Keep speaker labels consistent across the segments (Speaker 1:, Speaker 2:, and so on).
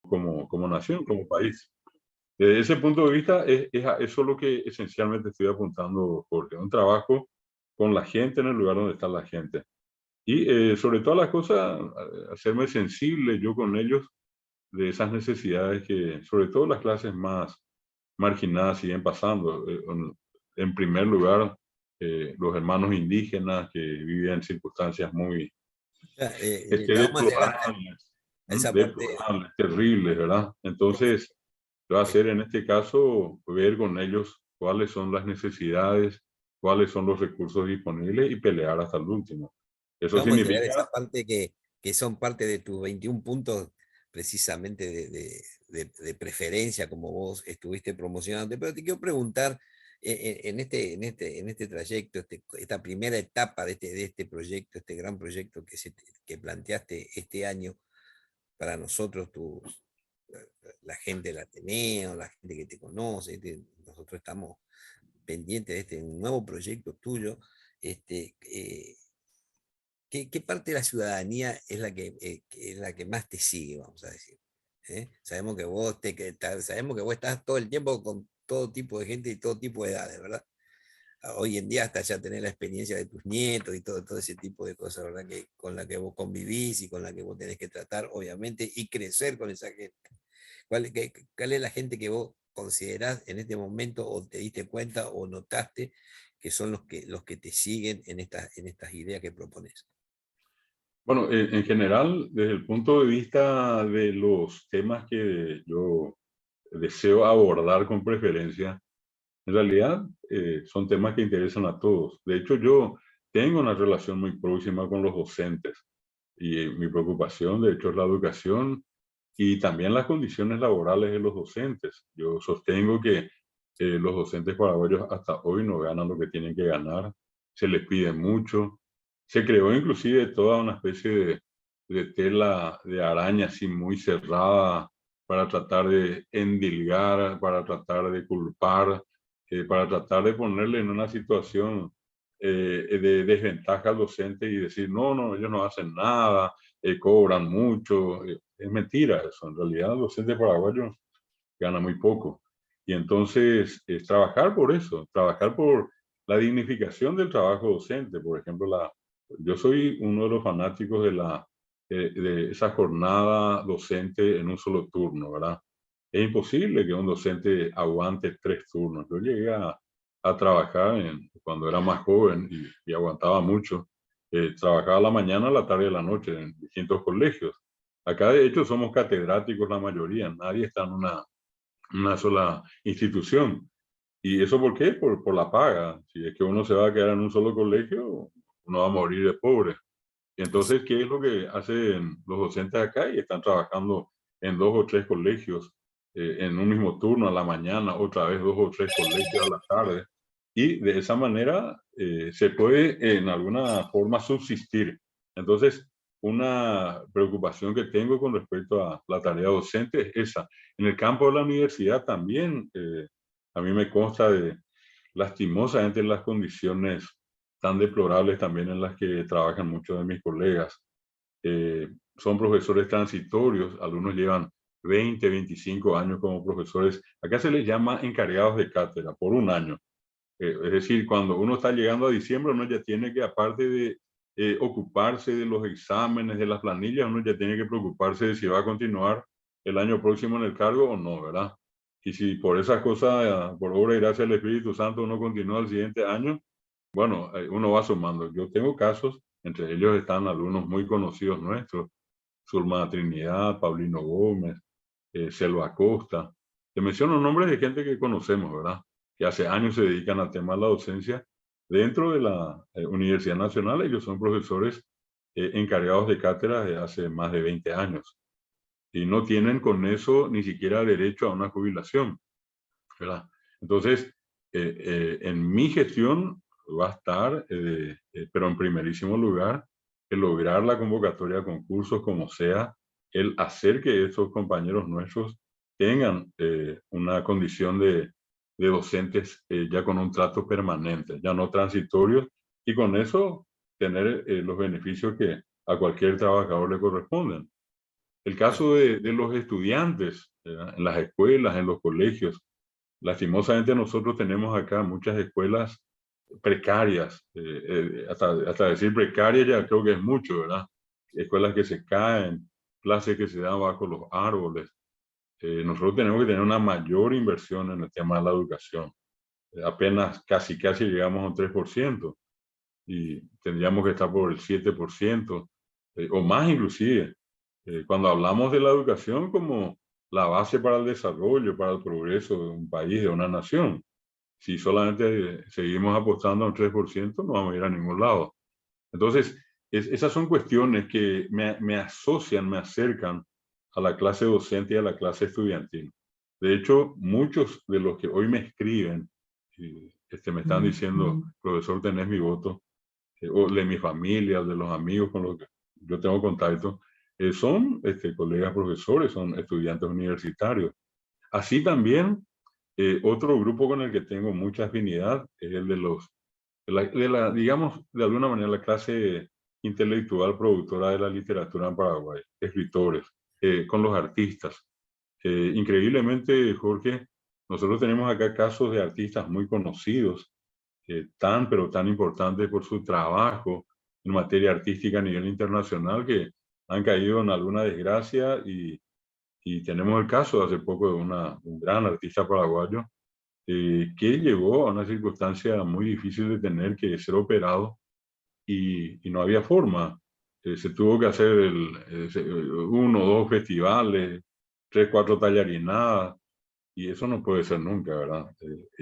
Speaker 1: como nación, como país. Desde ese punto de vista, es a eso lo que esencialmente estoy apuntando, porque un trabajo con la gente en el lugar donde está la gente. Y sobre todas las cosas, hacerme sensible yo con ellos de esas necesidades que, sobre todo las clases más marginadas, siguen pasando. En primer lugar, los hermanos indígenas que viven en circunstancias muy
Speaker 2: Ya, vamos a llegar
Speaker 1: deplorables,
Speaker 2: a esa parte.
Speaker 1: deplorables, terribles, ¿verdad? Entonces, ¿qué va a hacer en este caso? Ver con ellos cuáles son las necesidades, cuáles son los recursos disponibles y pelear hasta el último. Eso
Speaker 2: Vamos a llegar a
Speaker 1: significa,
Speaker 2: esa parte que son parte de tus 21 puntos precisamente de preferencia, como vos estuviste promocionando. Pero te quiero preguntar, en este trayecto, esta primera etapa de este proyecto, este gran proyecto que planteaste este año para nosotros, la gente del Ateneo, la gente que te conoce, nosotros estamos pendientes de este nuevo proyecto tuyo. Este, eh, ¿qué parte de la ciudadanía es la que más te sigue, vamos a decir? ¿Eh? Sabemos que vos estás todo el tiempo con todo tipo de gente y todo tipo de edades, ¿verdad? Hoy en día hasta ya tener la experiencia de tus nietos y todo ese tipo de cosas, ¿verdad? Con la que vos convivís y con la que vos tenés que tratar, obviamente, y crecer con esa gente. ¿Cuál es la gente que vos considerás en este momento o te diste cuenta o notaste que son los que te siguen en estas ideas que propones?
Speaker 1: bueno, en general, desde el punto de vista de los temas que yo deseo abordar con preferencia, en realidad son temas que interesan a todos. De hecho, yo tengo una relación muy próxima con los docentes y mi preocupación, de hecho, es la educación y también las condiciones laborales de los docentes. Yo sostengo que los docentes paraguayos hasta hoy no ganan lo que tienen que ganar, se les pide mucho, se creó inclusive toda una especie de tela de araña así muy cerrada para tratar de endilgar, para tratar de culpar, para tratar de ponerle en una situación de desventaja al docente y decir, no, no, ellos no hacen nada, cobran mucho. Es mentira eso. En realidad, el docente paraguayo gana muy poco. Y entonces, es trabajar por eso, trabajar por la dignificación del trabajo docente. Por ejemplo, yo soy uno de los fanáticos de esa jornada docente en un solo turno, ¿verdad? Es imposible que un docente aguante 3 turnos. Yo llegué a trabajar cuando era más joven y aguantaba mucho. Trabajaba a la mañana, a la tarde y a la noche en distintos colegios. Acá, de hecho, somos catedráticos la mayoría. Nadie está en una sola institución. ¿Y eso por qué? Por la paga. Si es que uno se va a quedar en un solo colegio, uno va a morir de pobre. Y entonces, ¿qué es lo que hacen los docentes acá? Y están trabajando en 2 o 3 colegios en un mismo turno a la mañana, otra vez 2 o 3 colegios a la tarde. Y de esa manera se puede en alguna forma subsistir. Entonces, una preocupación que tengo con respecto a la tarea docente es esa. En el campo de la universidad también, a mí me consta de lastimosamente las condiciones tan deplorables también en las que trabajan muchos de mis colegas. Son profesores transitorios, algunos llevan 20, 25 años como profesores. Acá se les llama encargados de cátedra por un año. Es decir, cuando uno está llegando a diciembre, uno ya tiene que, aparte de ocuparse de los exámenes, de las planillas, uno ya tiene que preocuparse de si va a continuar el año próximo en el cargo o no, ¿verdad? Y si por esas cosas, por obra y gracia del Espíritu Santo, uno continúa el siguiente año, bueno, uno va sumando. Yo tengo casos, entre ellos están algunos muy conocidos nuestros, Zulma Trinidad, Paulino Gómez, Selva Acosta. Te menciono nombres de gente que conocemos, ¿verdad? Que hace años se dedican al tema de la docencia. Dentro de la Universidad Nacional, ellos son profesores encargados de cátedras de hace más de 20 años y no tienen con eso ni siquiera derecho a una jubilación, ¿verdad? Entonces, en mi gestión va a estar, pero en primerísimo lugar, el lograr la convocatoria a concursos como sea, el hacer que estos compañeros nuestros tengan una condición de docentes ya con un trato permanente, ya no transitorio, y con eso tener los beneficios que a cualquier trabajador le corresponden. El caso de los estudiantes, ¿verdad? En las escuelas, en los colegios. Lastimosamente nosotros tenemos acá muchas escuelas precarias, hasta decir precaria ya creo que es mucho, ¿verdad? Escuelas que se caen, clases que se dan bajo los árboles. Nosotros tenemos que tener una mayor inversión en el tema de la educación. Apenas casi llegamos a un 3% y tendríamos que estar por el 7% o más inclusive. Cuando hablamos de la educación como la base para el desarrollo, para el progreso de un país, de una nación. Si solamente seguimos apostando a un 3%, no vamos a ir a ningún lado. Entonces, esas son cuestiones que me asocian, me acercan a la clase docente y a la clase estudiantil. De hecho, muchos de los que hoy me escriben, me están diciendo, profesor, tenés mi voto, o de mi familia, de los amigos con los que yo tengo contacto, son colegas profesores, son estudiantes universitarios. Así también, otro grupo con el que tengo mucha afinidad es el de digamos, de alguna manera, la clase intelectual productora de la literatura en Paraguay, escritores, con los artistas. Increíblemente, Jorge, nosotros tenemos acá casos de artistas muy conocidos, pero tan importantes por su trabajo en materia artística a nivel internacional, que han caído en alguna desgracia y tenemos el caso hace poco de un gran artista paraguayo que llegó a una circunstancia muy difícil de tener que ser operado y no había forma. Se tuvo que hacer uno o dos festivales, tres, cuatro tallarinadas, y eso no puede ser nunca, ¿verdad?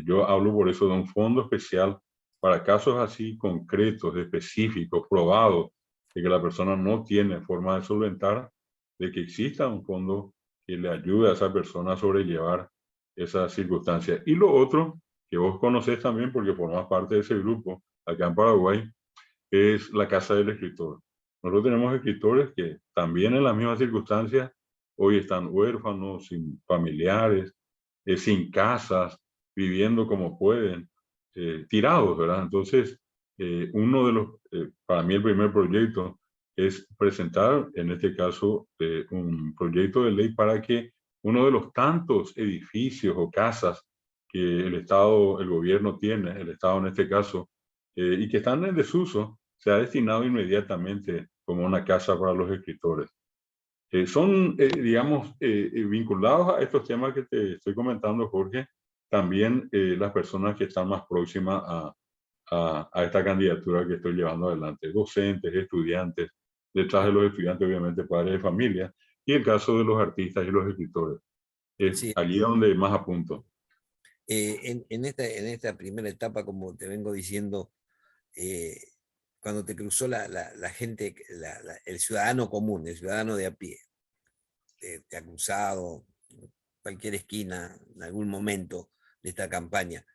Speaker 1: Yo hablo por eso de un fondo especial para casos así concretos, específicos, probados, de que la persona no tiene forma de solventar, de que exista un fondo que le ayude a esa persona a sobrellevar esas circunstancias. Y lo otro, que vos conocés también porque formás parte de ese grupo acá en Paraguay, es la Casa del Escritor. Nosotros tenemos escritores que también en las mismas circunstancias hoy están huérfanos, sin familiares, sin casas, viviendo como pueden, tirados, ¿verdad? Entonces, uno de para mí el primer proyecto es presentar, en este caso, un proyecto de ley para que uno de los tantos edificios o casas que el Estado, el gobierno tiene, el Estado en este caso, y que están en desuso, se ha destinado inmediatamente como una casa para los escritores. Son, digamos, vinculados a estos temas que te estoy comentando, Jorge, también las personas que están más próximas a esta candidatura que estoy llevando adelante, docentes, estudiantes, detrás de los estudiantes, obviamente, padres de familia, y el caso de los artistas y los escritores. Es
Speaker 2: Sí,
Speaker 1: allí donde más apunto.
Speaker 2: en esta primera etapa, como te vengo diciendo, eh, cuando te cruzó la gente, el ciudadano común, el ciudadano de a pie, te ha cruzado en cualquier esquina, en algún momento de esta campaña,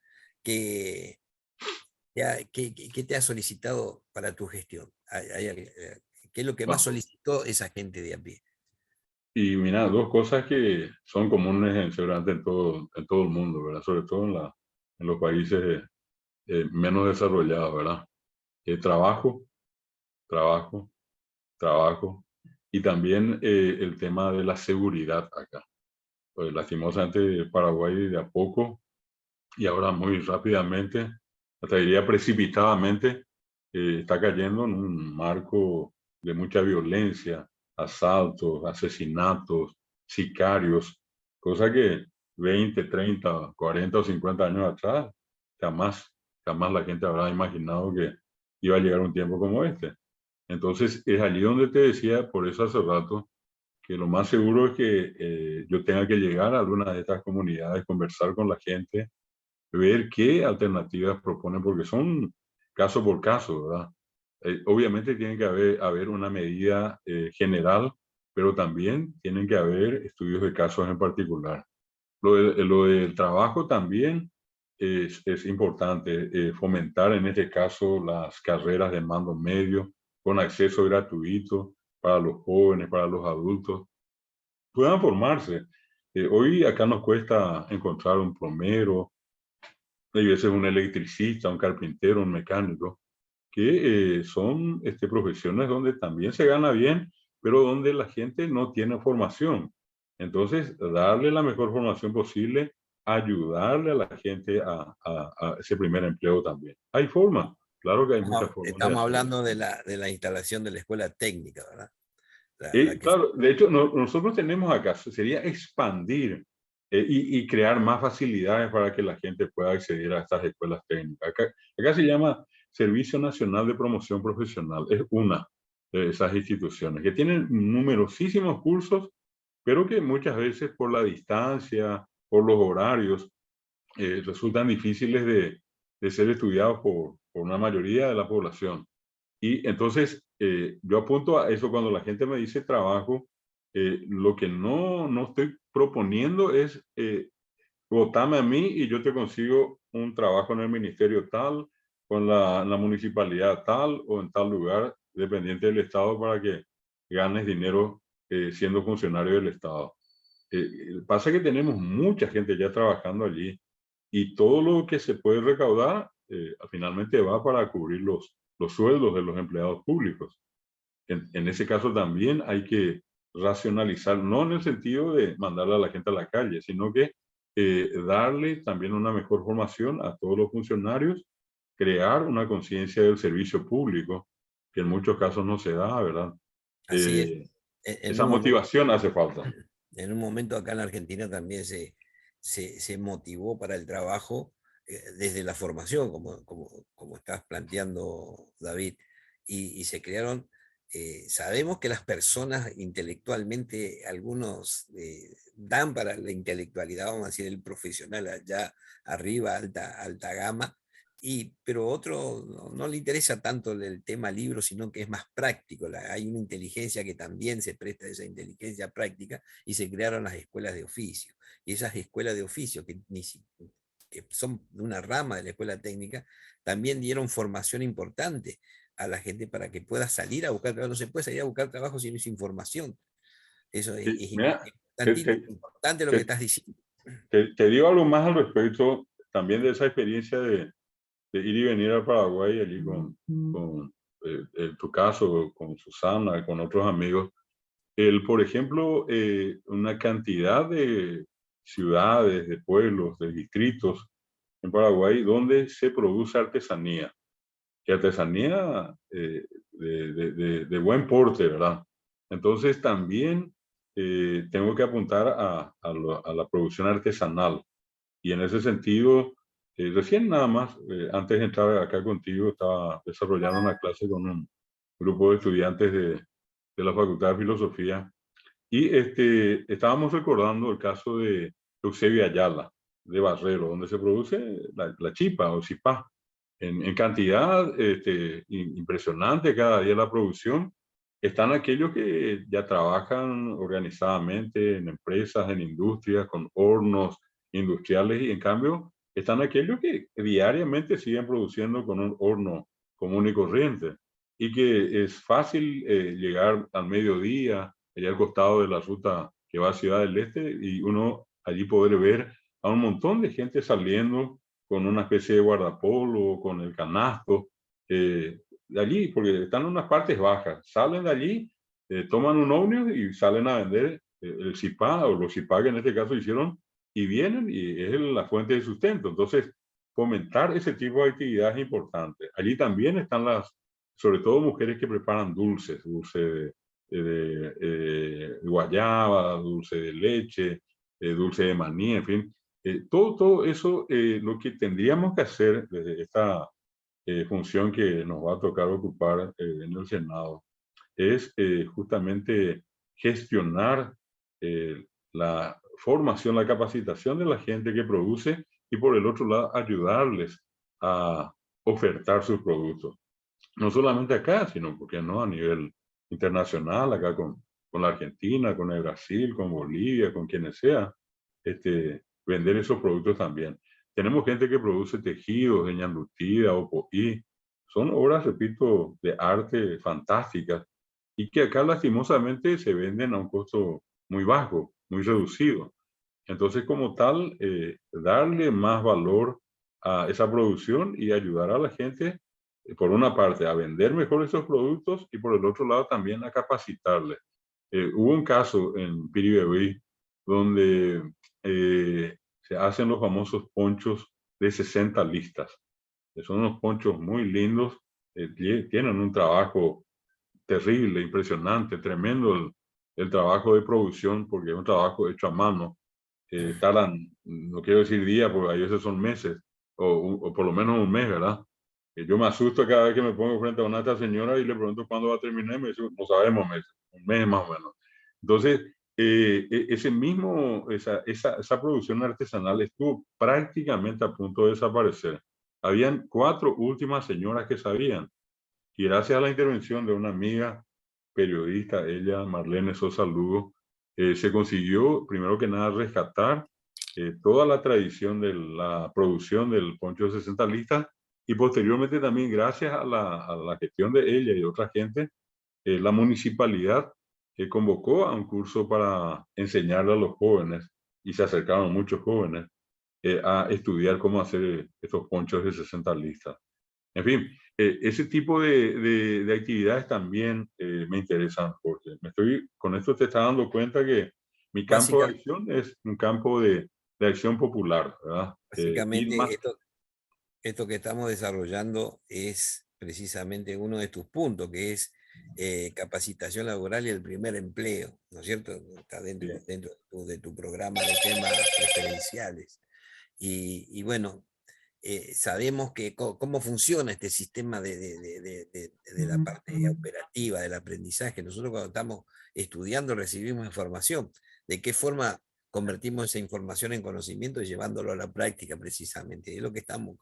Speaker 2: ¿qué, qué te ha solicitado para tu gestión? ¿Qué es lo que más
Speaker 1: No.
Speaker 2: solicitó esa gente de a pie?
Speaker 1: Y mira, dos cosas que son comunes seguramente en todo el mundo, ¿verdad? Sobre todo en los países menos desarrollados, ¿verdad? Trabajo, trabajo, trabajo. Y también el tema de la seguridad acá. Pues lastimosamente Paraguay de a poco y ahora muy rápidamente, hasta diría precipitadamente, está cayendo en un marco de mucha violencia, asaltos, asesinatos, sicarios, cosa que 20, 30, 40 o 50 años atrás jamás, jamás la gente habrá imaginado que iba a llegar un tiempo como este. Entonces es allí donde te decía, por eso hace rato, que lo más seguro es que yo tenga que llegar a alguna de estas comunidades, conversar con la gente, ver qué alternativas proponen, porque son caso por caso, ¿verdad? Obviamente tiene que haber una medida general, pero también tienen que haber estudios de casos en particular. Lo del trabajo también es importante, fomentar en este caso las carreras de mando medio con acceso gratuito para los jóvenes, para los adultos, puedan formarse. Hoy acá nos cuesta encontrar un plomero, hay veces un electricista, un carpintero, un mecánico, que son profesiones donde también se gana bien pero donde la gente no tiene formación. Entonces, darle la mejor formación posible, ayudarle a la gente a ese primer empleo también. Hay formas, claro que hay muchas formas de
Speaker 2: Estamos
Speaker 1: hacerlo.
Speaker 2: hablando de la instalación de la escuela técnica, ¿verdad? La
Speaker 1: Y
Speaker 2: que,
Speaker 1: claro, de hecho, nosotros tenemos acá, sería expandir y crear más facilidades para que la gente pueda acceder a estas escuelas técnicas. Acá se llama Servicio Nacional de Promoción Profesional, es una de esas instituciones que tienen numerosísimos cursos, pero que muchas veces por la distancia, por los horarios, resultan difíciles de ser estudiados por una mayoría de la población. Y entonces, yo apunto a eso cuando la gente me dice trabajo, lo que no estoy proponiendo es votame a mí y yo te consigo un trabajo en el ministerio tal, con la municipalidad tal o en tal lugar, dependiente del Estado, para que ganes dinero siendo funcionario del Estado. Pasa que tenemos mucha gente ya trabajando allí y todo lo que se puede recaudar finalmente va para cubrir los sueldos de los empleados públicos. En ese caso también hay que racionalizar, no en el sentido de mandarle a la gente a la calle, sino que darle también una mejor formación a todos los funcionarios, crear una conciencia del servicio público, que en muchos casos no se da, ¿verdad?
Speaker 2: así es.
Speaker 1: Eh,
Speaker 2: En
Speaker 1: esa
Speaker 2: un momento,
Speaker 1: motivación hace falta.
Speaker 2: en un momento acá en la Argentina también se motivó para el trabajo desde la formación, como estás planteando, David, y se crearon, sabemos que las personas intelectualmente, algunos dan para la intelectualidad, vamos a decir, el profesional allá arriba, alta gama, pero otro no le interesa tanto el tema libro, sino que es más práctico. Hay una inteligencia que también se presta a esa inteligencia práctica y se crearon las escuelas de oficio. Y esas escuelas de oficio, que son de una rama de la escuela técnica, también dieron formación importante a la gente para que pueda salir a buscar trabajo. No se puede salir a buscar trabajo si no es información. Eso
Speaker 1: Sí,
Speaker 2: es
Speaker 1: mira, te, te,
Speaker 2: importante lo que
Speaker 1: te,
Speaker 2: estás diciendo.
Speaker 1: te digo algo más al respecto también de esa experiencia de ir y venir al Paraguay allí con en tu caso, con Susana, con otros amigos. Por ejemplo, una cantidad de ciudades, de pueblos, de distritos en Paraguay donde se produce artesanía, que artesanía de buen porte, ¿verdad? Entonces también tengo que apuntar a la producción artesanal. Y en ese sentido, recién nada más, antes de entrar acá contigo, estaba desarrollando una clase con un grupo de estudiantes de la Facultad de Filosofía y estábamos recordando el caso de Eusebio Ayala, de Barrero, donde se produce la chipa o cipá en cantidad impresionante cada día la producción. Están aquellos que ya trabajan organizadamente en empresas, en industrias, con hornos industriales, y en cambio están aquellos que diariamente siguen produciendo con un horno común y corriente, y que es fácil llegar al mediodía, allá al costado de la ruta que va a Ciudad del Este, y uno allí poder ver a un montón de gente saliendo con una especie de guardapolo, con el canasto, de allí, porque están en unas partes bajas, salen de allí, toman un ómnibus y salen a vender el cipá o los cipá que en este caso hicieron, y vienen y es la fuente de sustento. Entonces, fomentar ese tipo de actividades es importante. Allí también están sobre todo mujeres que preparan dulces, dulce de guayaba, dulce de leche, dulce de maní, en fin. Todo eso, lo que tendríamos que hacer desde esta función que nos va a tocar ocupar en el Senado es justamente gestionar la formación, la capacitación de la gente que produce, y por el otro lado ayudarles a ofertar sus productos. No solamente acá, sino, porque no, a nivel internacional, acá con la Argentina, con el Brasil, con Bolivia, con quienes sea, vender esos productos también. Tenemos gente que produce tejidos de ñandutía o poí. Son obras, repito, de arte fantásticas, y que acá lastimosamente se venden a un costo muy bajo, muy reducido. Entonces, como tal, darle más valor a esa producción y ayudar a la gente, por una parte, a vender mejor esos productos, y por el otro lado también a capacitarles. Hubo un caso en Piribebuy donde se hacen los famosos ponchos de 60 listas. Son unos ponchos muy lindos, tienen un trabajo terrible, impresionante, tremendo el trabajo de producción, porque es un trabajo hecho a mano. Tardan, no quiero decir días, porque a veces son meses, o por lo menos un mes, ¿verdad? Yo me asusto cada vez que me pongo frente a una esta señora y le pregunto cuándo va a terminar, y me dice, no sabemos, meses, un mes más o menos. Entonces, esa producción artesanal estuvo prácticamente a punto de desaparecer. Habían 4 últimas señoras que sabían, y gracias a la intervención de una amiga periodista, ella, Marlene Sosa Lugo, se consiguió, primero que nada, rescatar toda la tradición de la producción del poncho de 60 listas, y posteriormente también, gracias a la gestión de ella y otra gente, la municipalidad convocó a un curso para enseñarle a los jóvenes, y se acercaron muchos jóvenes a estudiar cómo hacer estos ponchos de 60 listas. En fin, ese tipo de actividades también me interesan, porque con esto te estás dando cuenta que mi campo de
Speaker 2: Básicamente,
Speaker 1: acción es un campo de acción popular, ¿verdad? Y
Speaker 2: básicamente
Speaker 1: más,
Speaker 2: esto que estamos desarrollando es precisamente uno de tus puntos, que es capacitación laboral y el primer empleo, ¿no es cierto? Está dentro de tu programa de temas preferenciales. Y bueno, sabemos que cómo funciona este sistema de la parte operativa, del aprendizaje. Nosotros cuando estamos estudiando recibimos información. ¿De qué forma convertimos esa información en conocimiento y llevándolo a la práctica precisamente? Es lo que estamos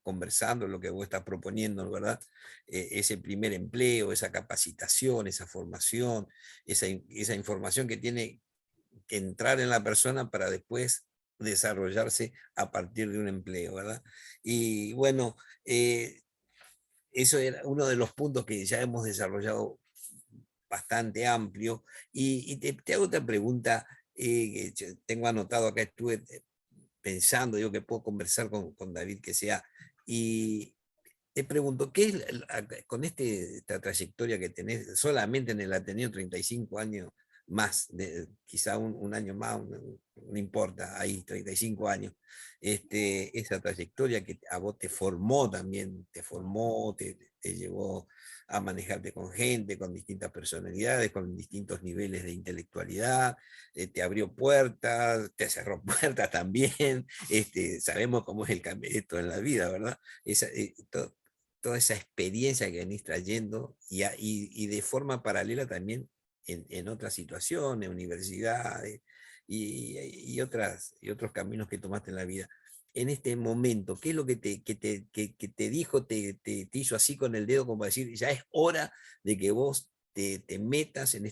Speaker 2: conversando, lo que vos estás proponiendo, ¿verdad? Ese primer empleo, esa capacitación, esa formación, esa información que tiene que entrar en la persona para después desarrollarse a partir de un empleo, ¿verdad? Y bueno, eso era uno de los puntos que ya hemos desarrollado bastante amplio. Y te hago otra pregunta, que tengo anotado acá, estuve pensando, digo que puedo conversar con David que sea, y te pregunto, ¿qué es con esta trayectoria que tenés solamente en el Ateneo, 35 años más, quizá un año más, no importa, ahí 35 años, esa trayectoria que a vos te formó también, te formó, te llevó a manejarte con gente, con distintas personalidades, con distintos niveles de intelectualidad, te abrió puertas, te cerró puertas también, sabemos cómo es el esto en la vida, ¿verdad? Toda esa experiencia que venís trayendo y de forma paralela también en otras situaciones, universidades y otros caminos que tomaste en la vida. En este momento, ¿qué es lo que te dijo, te hizo así con el dedo como decir, ya es hora de que vos te metas en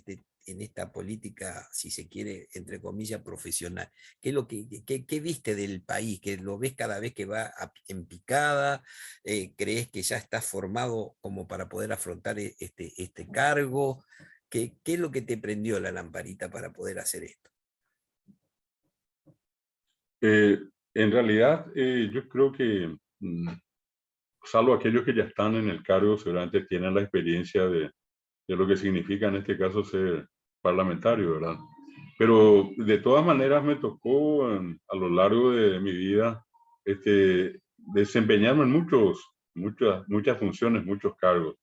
Speaker 2: esta política, si se quiere, entre comillas, profesional? ¿Qué es lo qué viste del país? ¿Que lo ves cada vez que va en picada? ¿Crees que ya estás formado como para poder afrontar este cargo? ¿Qué es lo que te prendió la lamparita para poder hacer esto?
Speaker 1: eh, en realidad, yo creo que, salvo aquellos que ya están en el cargo, seguramente tienen la experiencia de lo que significa en este caso ser parlamentario, ¿verdad? Pero de todas maneras me tocó a lo largo de mi vida desempeñarme en muchas funciones, muchos cargos.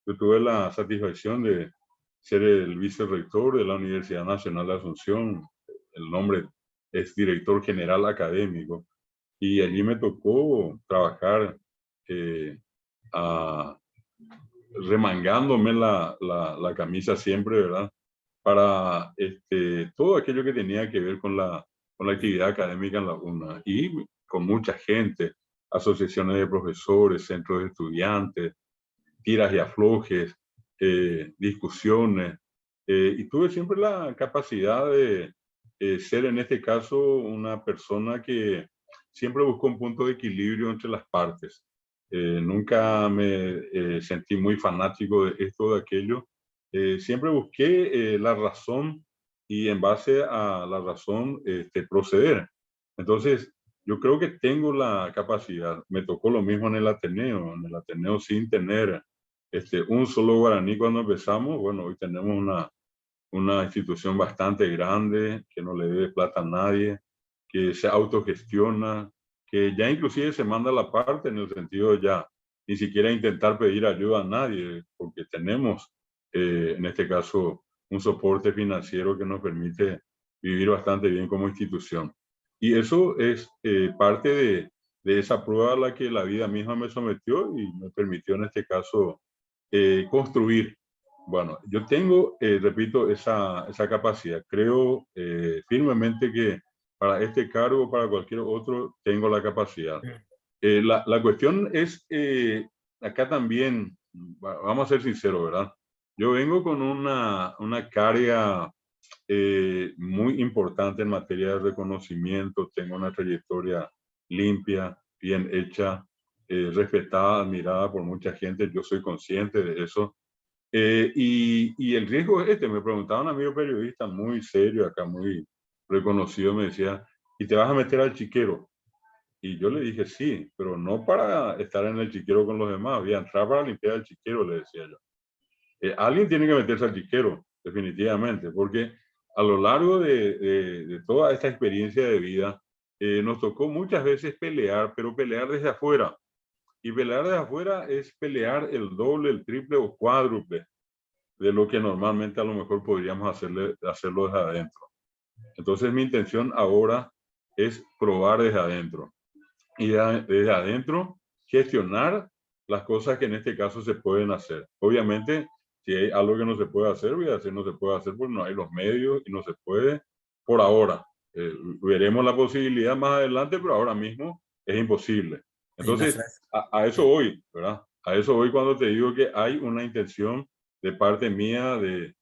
Speaker 1: Yo tuve la satisfacción de ser el vicerrector de la Universidad Nacional de Asunción. El nombre es director general académico. Y allí me tocó trabajar eh, a, remangándome la camisa siempre, ¿verdad? Para todo aquello que tenía que ver con la actividad académica en la UNA, y con mucha gente, asociaciones de profesores, centros de estudiantes, tiras y aflojes, discusiones, y tuve siempre la capacidad de ser en este caso una persona que siempre buscó un punto de equilibrio entre las partes. Nunca me sentí muy fanático de esto o de aquello. Siempre busqué la razón, y en base a la razón proceder. Entonces, yo creo que tengo la capacidad. Me tocó lo mismo en el Ateneo sin tener un solo guaraní cuando empezamos. Bueno, hoy tenemos una institución bastante grande, que no le debe plata a nadie, que se autogestiona, que ya inclusive se manda la parte en el sentido de ya ni siquiera intentar pedir ayuda a nadie, porque tenemos, en este caso, un soporte financiero que nos permite vivir bastante bien como institución. Y eso es parte de esa prueba a la que la vida misma me sometió y me permitió en este caso construir. Bueno, yo tengo, repito, esa capacidad. Creo firmemente que para este cargo, para cualquier otro, tengo la capacidad. La cuestión es, acá también, vamos a ser sinceros, ¿verdad? Yo vengo con una carga muy importante en materia de reconocimiento, tengo una trayectoria limpia, bien hecha, respetada, admirada por mucha gente, yo soy consciente de eso. Y el riesgo es este, me preguntaba un amigo periodista muy serio, acá muy reconocido, me decía, ¿y te vas a meter al chiquero? Y yo le dije, sí, pero no para estar en el chiquero con los demás, voy a entrar para limpiar el chiquero, le decía yo. Alguien tiene que meterse al chiquero, definitivamente, porque a lo largo de toda esta experiencia de vida, nos tocó muchas veces pelear, pero pelear desde afuera. Y pelear desde afuera es pelear el doble, el triple o cuádruple de lo que normalmente a lo mejor podríamos hacerlo desde adentro. Entonces mi intención ahora es probar desde adentro. Y desde adentro gestionar las cosas que en este caso se pueden hacer. Obviamente, si hay algo que no se puede hacer, voy a decir no se puede hacer porque no hay los medios y no se puede por ahora. Veremos la posibilidad más adelante, pero ahora mismo es imposible.
Speaker 2: Hay una
Speaker 1: Entonces,
Speaker 2: frase.
Speaker 1: a eso voy, ¿verdad? A eso voy cuando te digo que hay una intención de parte mía de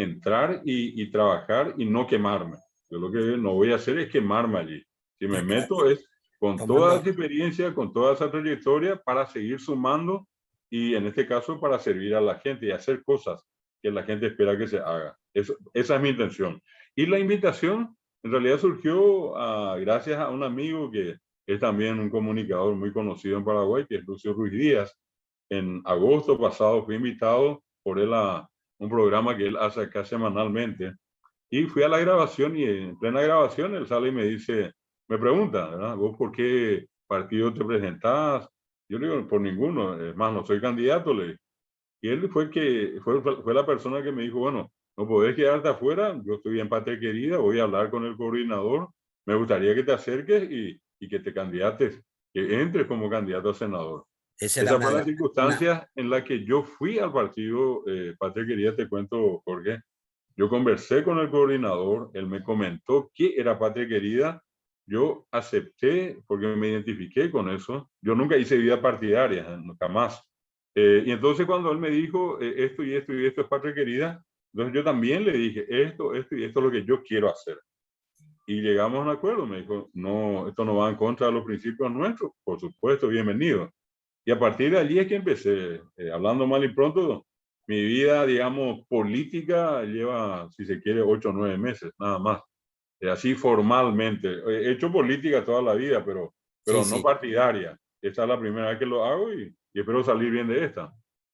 Speaker 1: entrar y trabajar y no quemarme. Yo lo que no voy a hacer es quemarme allí. Si
Speaker 2: Y
Speaker 1: me
Speaker 2: acá,
Speaker 1: meto es con toda
Speaker 2: tomando,
Speaker 1: esa experiencia, con toda esa trayectoria para seguir sumando y en este caso para servir a la gente y hacer cosas que la gente espera que se haga. Esa es mi intención. Y la invitación en realidad surgió gracias a un amigo que es también un comunicador muy conocido en Paraguay, que es Lucio Ruiz Díaz. En agosto pasado fui invitado por él a un programa que él hace acá semanalmente y fui a la grabación y en plena grabación él sale y me dice, me pregunta, ¿verdad? ¿Vos por qué partido te presentás? Yo le digo, por ninguno, es más, no soy candidato, le dije. Y él fue la persona que me dijo, bueno, no podés quedarte afuera, yo estoy en Patria Querida, voy a hablar con el coordinador, me gustaría que te acerques y que te candidates, que entres como candidato a senador.
Speaker 2: esa era
Speaker 1: Esa
Speaker 2: una
Speaker 1: fue
Speaker 2: de
Speaker 1: la
Speaker 2: una,
Speaker 1: circunstancia en la que yo fui al partido Patria Querida, te cuento, Jorge. Yo conversé con el coordinador, él me comentó qué era Patria Querida, yo acepté porque me identifiqué con eso. Yo nunca hice vida partidaria, nunca más. Y entonces cuando él me dijo esto y esto y esto es Patria Querida, entonces yo también le dije esto y esto es lo que yo quiero hacer. Y llegamos a un acuerdo, me dijo, no, esto no va en contra de los principios nuestros, por supuesto, bienvenido. Y a partir de allí es que empecé, hablando mal y pronto, mi vida, digamos, política lleva, si se quiere, 8 o 9 meses, nada más. Así formalmente. He hecho política toda la vida,
Speaker 2: sí,
Speaker 1: pero no
Speaker 2: sí,
Speaker 1: partidaria. Esta es la primera vez que lo hago y espero salir bien de esta.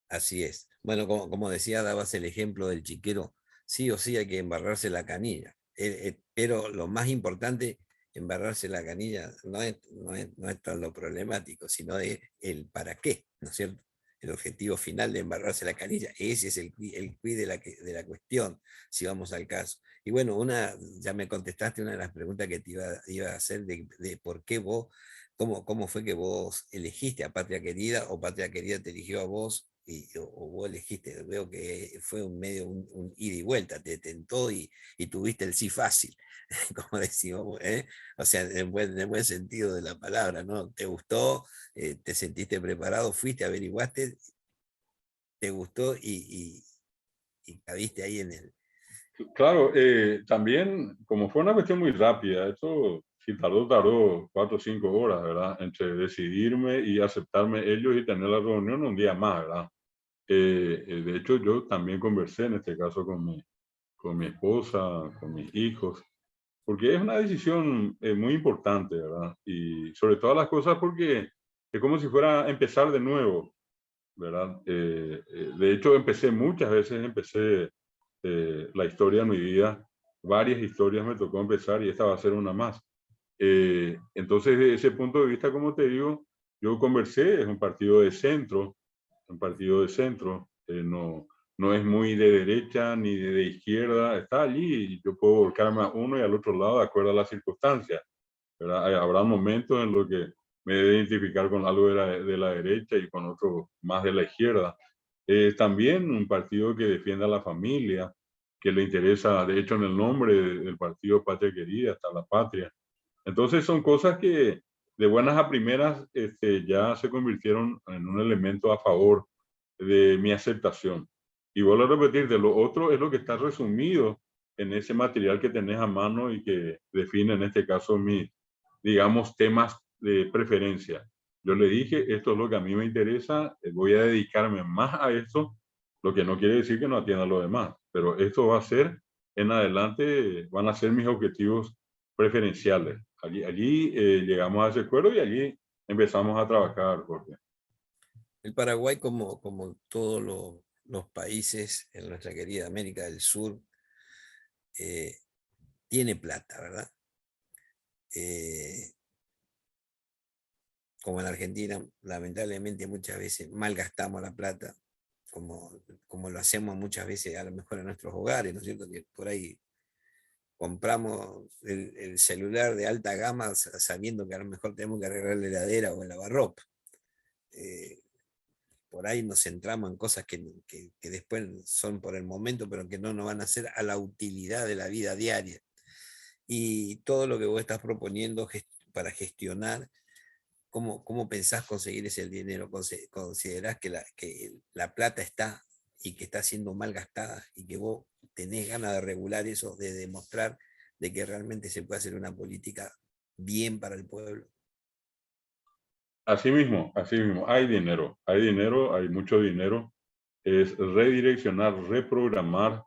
Speaker 2: así es. Bueno, como decía, dabas el ejemplo del chiquero, sí o sí hay que embarrarse la canilla. Pero lo más importante, embarrarse la canilla, no es tan lo problemático, sino de el para qué, ¿no es cierto? El objetivo final de embarrarse la canilla, ese es el quid de la cuestión, si vamos al caso. Y bueno, ya me contestaste una de las preguntas que te iba a hacer de por qué vos, cómo fue que vos elegiste a Patria Querida o Patria Querida te eligió a vos o vos elegiste. Veo que fue un medio, un ida y vuelta, te tentó y tuviste el sí fácil, como decimos, ¿eh? O sea, en el buen sentido de la palabra, ¿no? Te gustó, te sentiste preparado, fuiste, averiguaste, te gustó y cabiste ahí en el...
Speaker 1: Claro, también, como fue una cuestión muy rápida, esto si tardó 4 o 5 horas, ¿verdad? Entre decidirme y aceptarme ellos y tener la reunión un día más, ¿verdad? De hecho, yo también conversé en este caso con mi esposa, con mis hijos, porque es una decisión muy importante, ¿verdad? Y sobre todas las cosas porque es como si fuera empezar de nuevo, ¿verdad? De hecho, empecé muchas veces, empecé la historia de mi vida, varias historias me tocó empezar y esta va a ser una más. Entonces, desde ese punto de vista, como te digo, yo conversé, es un partido de centro, no, no es muy de derecha ni de izquierda, está allí y yo puedo volcarme a uno y al otro lado de acuerdo a las circunstancias, ¿verdad? Habrá momentos en los que me debe identificar con algo de la derecha y con otro más de la izquierda. También un partido que defienda a la familia, que le interesa, de hecho en el nombre del partido Patria Querida está la patria. Entonces son cosas que de buenas a primeras ya se convirtieron en un elemento a favor de mi aceptación. Y vuelvo a repetirte, lo otro es lo que está resumido en ese material que tenés a mano y que define en este caso mis, digamos, temas de preferencia. Yo le dije, esto es lo que a mí me interesa, voy a dedicarme más a esto, lo que no quiere decir que no atienda a lo demás, pero esto va a ser, en adelante, van a ser mis objetivos preferenciales. Allí llegamos a ese acuerdo y allí empezamos a trabajar, Jorge.
Speaker 2: El Paraguay, como todos los países en nuestra querida América del Sur, tiene plata, ¿verdad? Como en Argentina, lamentablemente muchas veces malgastamos la plata, como lo hacemos muchas veces a lo mejor en nuestros hogares, ¿no es cierto? Que por ahí compramos el celular de alta gama sabiendo que a lo mejor tenemos que arreglar la heladera o el lavarropa. Por ahí nos centramos en cosas que después son por el momento, pero que no nos van a hacer a la utilidad de la vida diaria. Y todo lo que vos estás proponiendo para gestionar, ¿cómo pensás conseguir ese dinero? ¿Considerás que la plata está y que está siendo mal gastada y que vos tenés ganas de regular eso, de demostrar de que realmente se puede hacer una política bien para el pueblo?
Speaker 1: Así mismo, hay mucho dinero. Es redireccionar, reprogramar,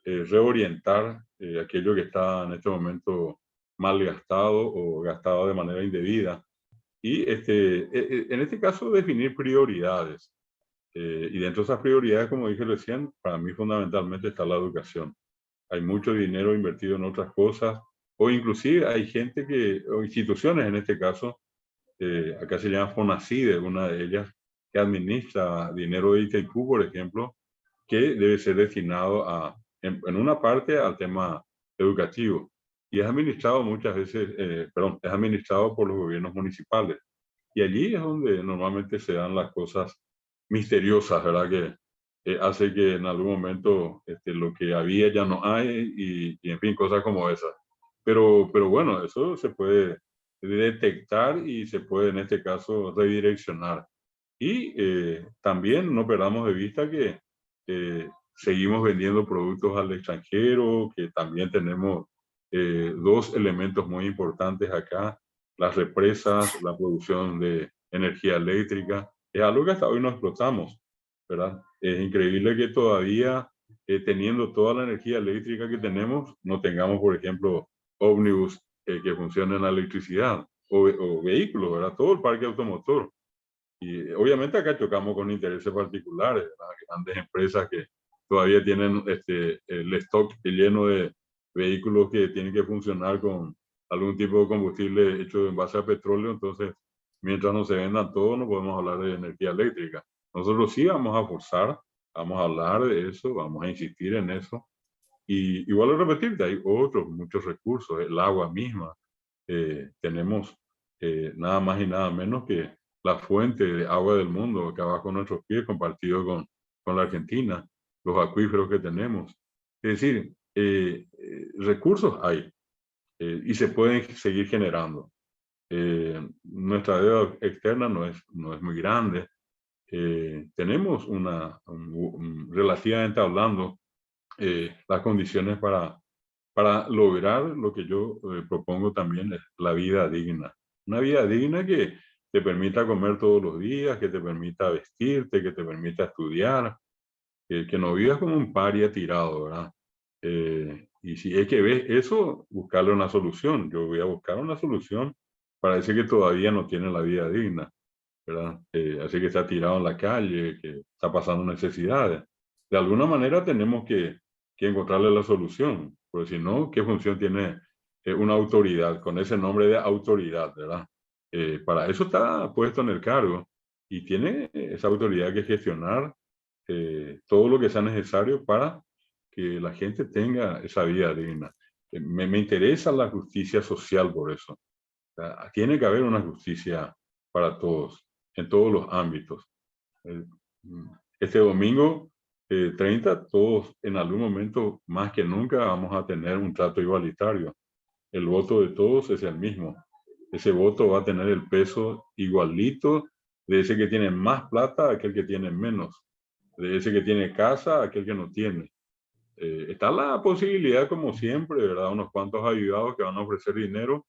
Speaker 1: reorientar aquello que está en este momento mal gastado o gastado de manera indebida. Y en este caso, definir prioridades. Y dentro de esas prioridades, como dije recién, para mí fundamentalmente está la educación. Hay mucho dinero invertido en otras cosas, o inclusive hay gente o instituciones en este caso, acá se llama FONACIDE, una de ellas, que administra dinero de Itaipú, por ejemplo, que debe ser destinado en una parte al tema educativo. Y es administrado muchas veces, es administrado por los gobiernos municipales. Y allí es donde normalmente se dan las cosas misteriosas, ¿verdad? Que hace que en algún momento lo que había ya no hay y en fin, cosas como esas. Pero bueno, eso se puede detectar y se puede en este caso redireccionar. Y también no perdamos de vista que seguimos vendiendo productos al extranjero, que también tenemos dos elementos muy importantes acá, las represas, la producción de energía eléctrica, es algo que hasta hoy no explotamos, ¿verdad? Es increíble que todavía, teniendo toda la energía eléctrica que tenemos, no tengamos, por ejemplo, ómnibus que funcionen en la electricidad o vehículos, ¿verdad? Todo el parque automotor. Y obviamente acá chocamos con intereses particulares, ¿verdad? Grandes empresas que todavía tienen el stock lleno de vehículos que tienen que funcionar con algún tipo de combustible hecho en base a petróleo. Entonces, mientras no se vendan todos, no podemos hablar de energía eléctrica. Nosotros sí vamos a forzar, vamos a hablar de eso, vamos a insistir en eso. Y igual a repetirte, hay otros, muchos recursos, el agua misma. Tenemos nada más y nada menos que la fuente de agua del mundo acá abajo con nuestros pies, compartido con la Argentina, los acuíferos que tenemos. Es decir, recursos hay y se pueden seguir generando. Nuestra deuda externa no es muy grande. Tenemos relativamente hablando, las condiciones para lograr lo que yo propongo también es la vida digna. Una vida digna que te permita comer todos los días, que te permita vestirte, que te permita estudiar, que no vivas como un paria tirado, ¿verdad? Y si es que ves eso, buscarle una solución. Yo voy a buscar una solución para ese que todavía no tiene la vida digna, ¿verdad? Así que está tirado en la calle, que está pasando necesidades. De alguna manera tenemos que que encontrarle la solución, porque si no, ¿qué función tiene una autoridad con ese nombre de autoridad, ¿verdad? Para eso está puesto en el cargo y tiene esa autoridad que gestionar todo lo que sea necesario para que la gente tenga esa vida digna. Me interesa la justicia social por eso. O sea, tiene que haber una justicia para todos, en todos los ámbitos. Eh, Este domingo 30, todos en algún momento, más que nunca, vamos a tener un trato igualitario. El voto de todos es el mismo. Ese voto va a tener el peso igualito de ese que tiene más plata a aquel que tiene menos, de ese que tiene casa a aquel que no tiene. Está la posibilidad, como siempre, ¿verdad? Unos cuantos ayudados que van a ofrecer dinero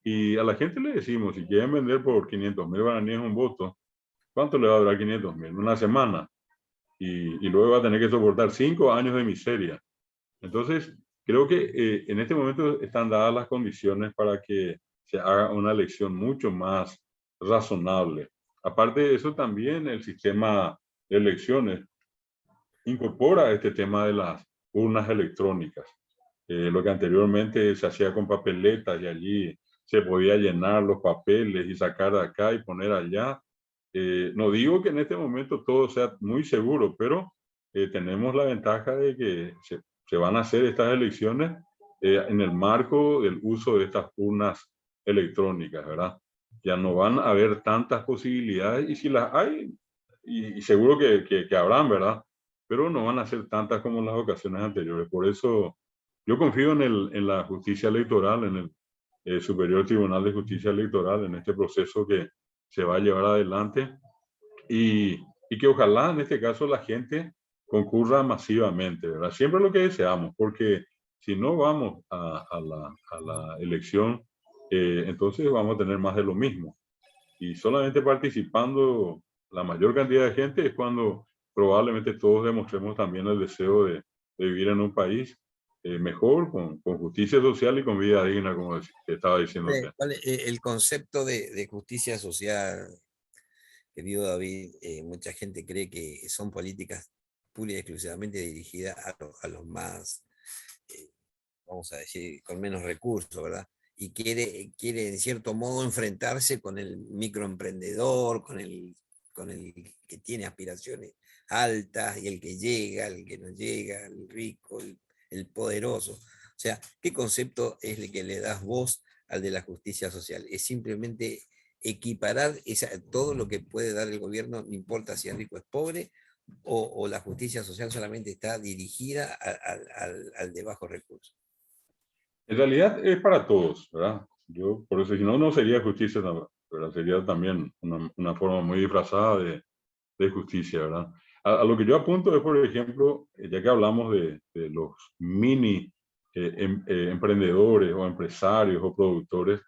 Speaker 1: y a la gente le decimos, si quieren vender por 500.000 guaraníes un voto, ¿cuánto le va a durar 500.000? Una semana. Y luego va a tener que soportar 5 años de miseria. Entonces, creo que en este momento están dadas las condiciones para que se haga una elección mucho más razonable. Aparte de eso, también el sistema de elecciones incorpora este tema de las urnas electrónicas. Lo que anteriormente se hacía con papeletas y allí se podía llenar los papeles y sacar de acá y poner allá. No digo que en este momento todo sea muy seguro, pero tenemos la ventaja de que se van a hacer estas elecciones en el marco del uso de estas urnas electrónicas, ¿verdad? Ya no van a haber tantas posibilidades y si las hay, y seguro que habrán, ¿verdad? Pero no van a ser tantas como en las ocasiones anteriores. Por eso yo confío en la justicia electoral, en el Superior Tribunal de Justicia Electoral, en este proceso que se va a llevar adelante y, y que ojalá en este caso la gente concurra masivamente, ¿verdad? Siempre lo que deseamos, porque si no vamos a la elección, entonces vamos a tener más de lo mismo. Y solamente participando la mayor cantidad de gente es cuando probablemente todos demostremos también el deseo de vivir en un país mejor, con justicia social y con vida digna, como estaba diciendo usted.
Speaker 2: El concepto de justicia social, querido David, mucha gente cree que son políticas pura y exclusivamente dirigidas a los más, vamos a decir, con menos recursos, ¿verdad? Y quiere en cierto modo enfrentarse con el microemprendedor, con el que tiene aspiraciones altas y el que llega, el que no llega, el rico, el poderoso. O sea, ¿qué concepto es el que le das vos al de la justicia social? Es simplemente equiparar todo lo que puede dar el gobierno, no importa si el rico es pobre, o la justicia social solamente está dirigida al de bajos recursos.
Speaker 1: En realidad es para todos, ¿verdad? Yo, por eso, si no, no sería justicia, ¿verdad? Sería también una forma muy disfrazada de justicia, ¿verdad? A lo que yo apunto es, por ejemplo, ya que hablamos de los mini emprendedores o empresarios o productores,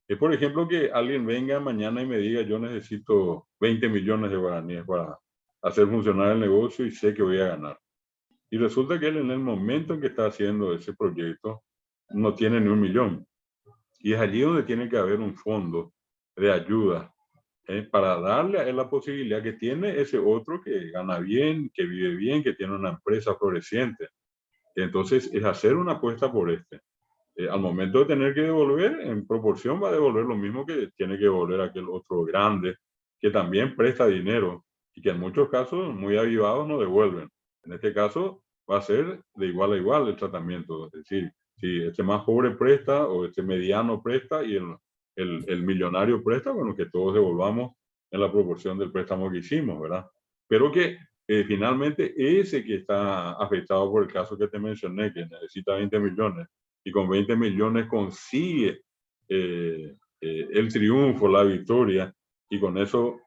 Speaker 1: es, por ejemplo, que alguien venga mañana y me diga, yo necesito 20 millones de guaraníes para hacer funcionar el negocio y sé que voy a ganar. Y resulta que él en el momento en que está haciendo ese proyecto no tiene ni 1 millón. Y es allí donde tiene que haber un fondo de ayuda para darle a él la posibilidad que tiene ese otro que gana bien, que vive bien, que tiene una empresa floreciente. Entonces es hacer una apuesta por este. Al momento de tener que devolver, en proporción va a devolver lo mismo que tiene que devolver aquel otro grande que también presta dinero y que en muchos casos muy avivados no devuelven. En este caso va a ser de igual a igual el tratamiento. Es decir, si este más pobre presta o este mediano presta y el millonario presta, bueno, que todos devolvamos en la proporción del préstamo que hicimos, ¿verdad? Pero que finalmente ese que está afectado por el caso que te mencioné, que necesita 20 millones, y con 20 millones consigue el triunfo, la victoria, y con eso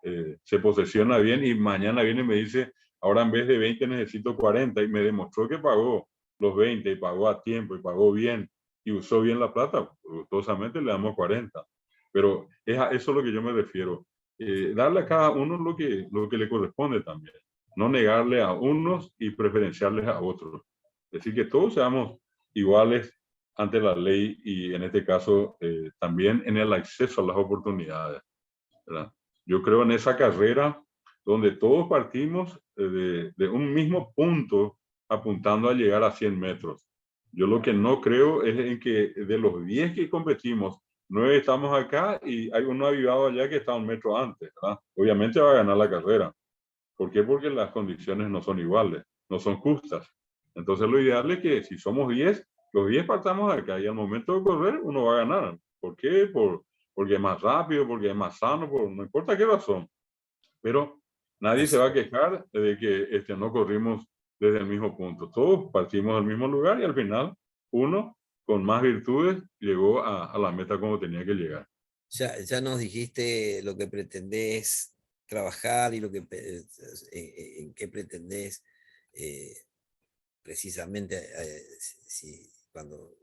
Speaker 1: se posesiona bien y mañana viene y me dice, ahora en vez de 20 necesito 40 y me demostró que pagó los 20 y pagó a tiempo y pagó bien y usó bien la plata, gustosamente le damos 40. Pero es a eso a lo que yo me refiero. Darle a cada uno lo que le corresponde también. No negarle a unos y preferenciarles a otros. Es decir, que todos seamos iguales ante la ley y en este caso también en el acceso a las oportunidades, ¿verdad? Yo creo en esa carrera donde todos partimos de un mismo punto apuntando a llegar a 100 metros. Yo lo que no creo es en que de los 10 que competimos, 9 estamos acá y hay uno avivado allá que está un metro antes, ¿verdad? Obviamente va a ganar la carrera. ¿Por qué? Porque las condiciones no son iguales, no son justas. Entonces lo ideal es que si somos 10, los 10 partamos de acá y al momento de correr uno va a ganar. ¿Por qué? Porque es más rápido, porque es más sano, no importa qué razón. Pero nadie se
Speaker 2: Así
Speaker 1: va a
Speaker 2: es.
Speaker 1: quejar de que no corrimos desde el mismo punto. Todos partimos del mismo lugar y al final uno con más virtudes llegó a la meta como tenía que llegar.
Speaker 2: Ya nos dijiste lo que pretendés trabajar y lo que, en qué pretendés eh, precisamente cuando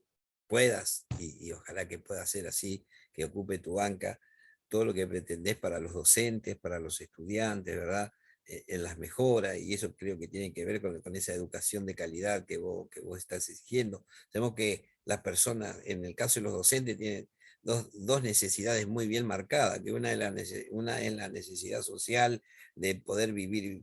Speaker 2: puedas, y ojalá que pueda ser así, que ocupe tu banca, todo lo que pretendés para los docentes, para los estudiantes, ¿verdad? En las mejoras, y eso creo que tiene que ver con esa educación de calidad que vos estás exigiendo. Sabemos que las personas, en el caso de los docentes, tienen dos necesidades muy bien marcadas, que una es la necesidad social de poder vivir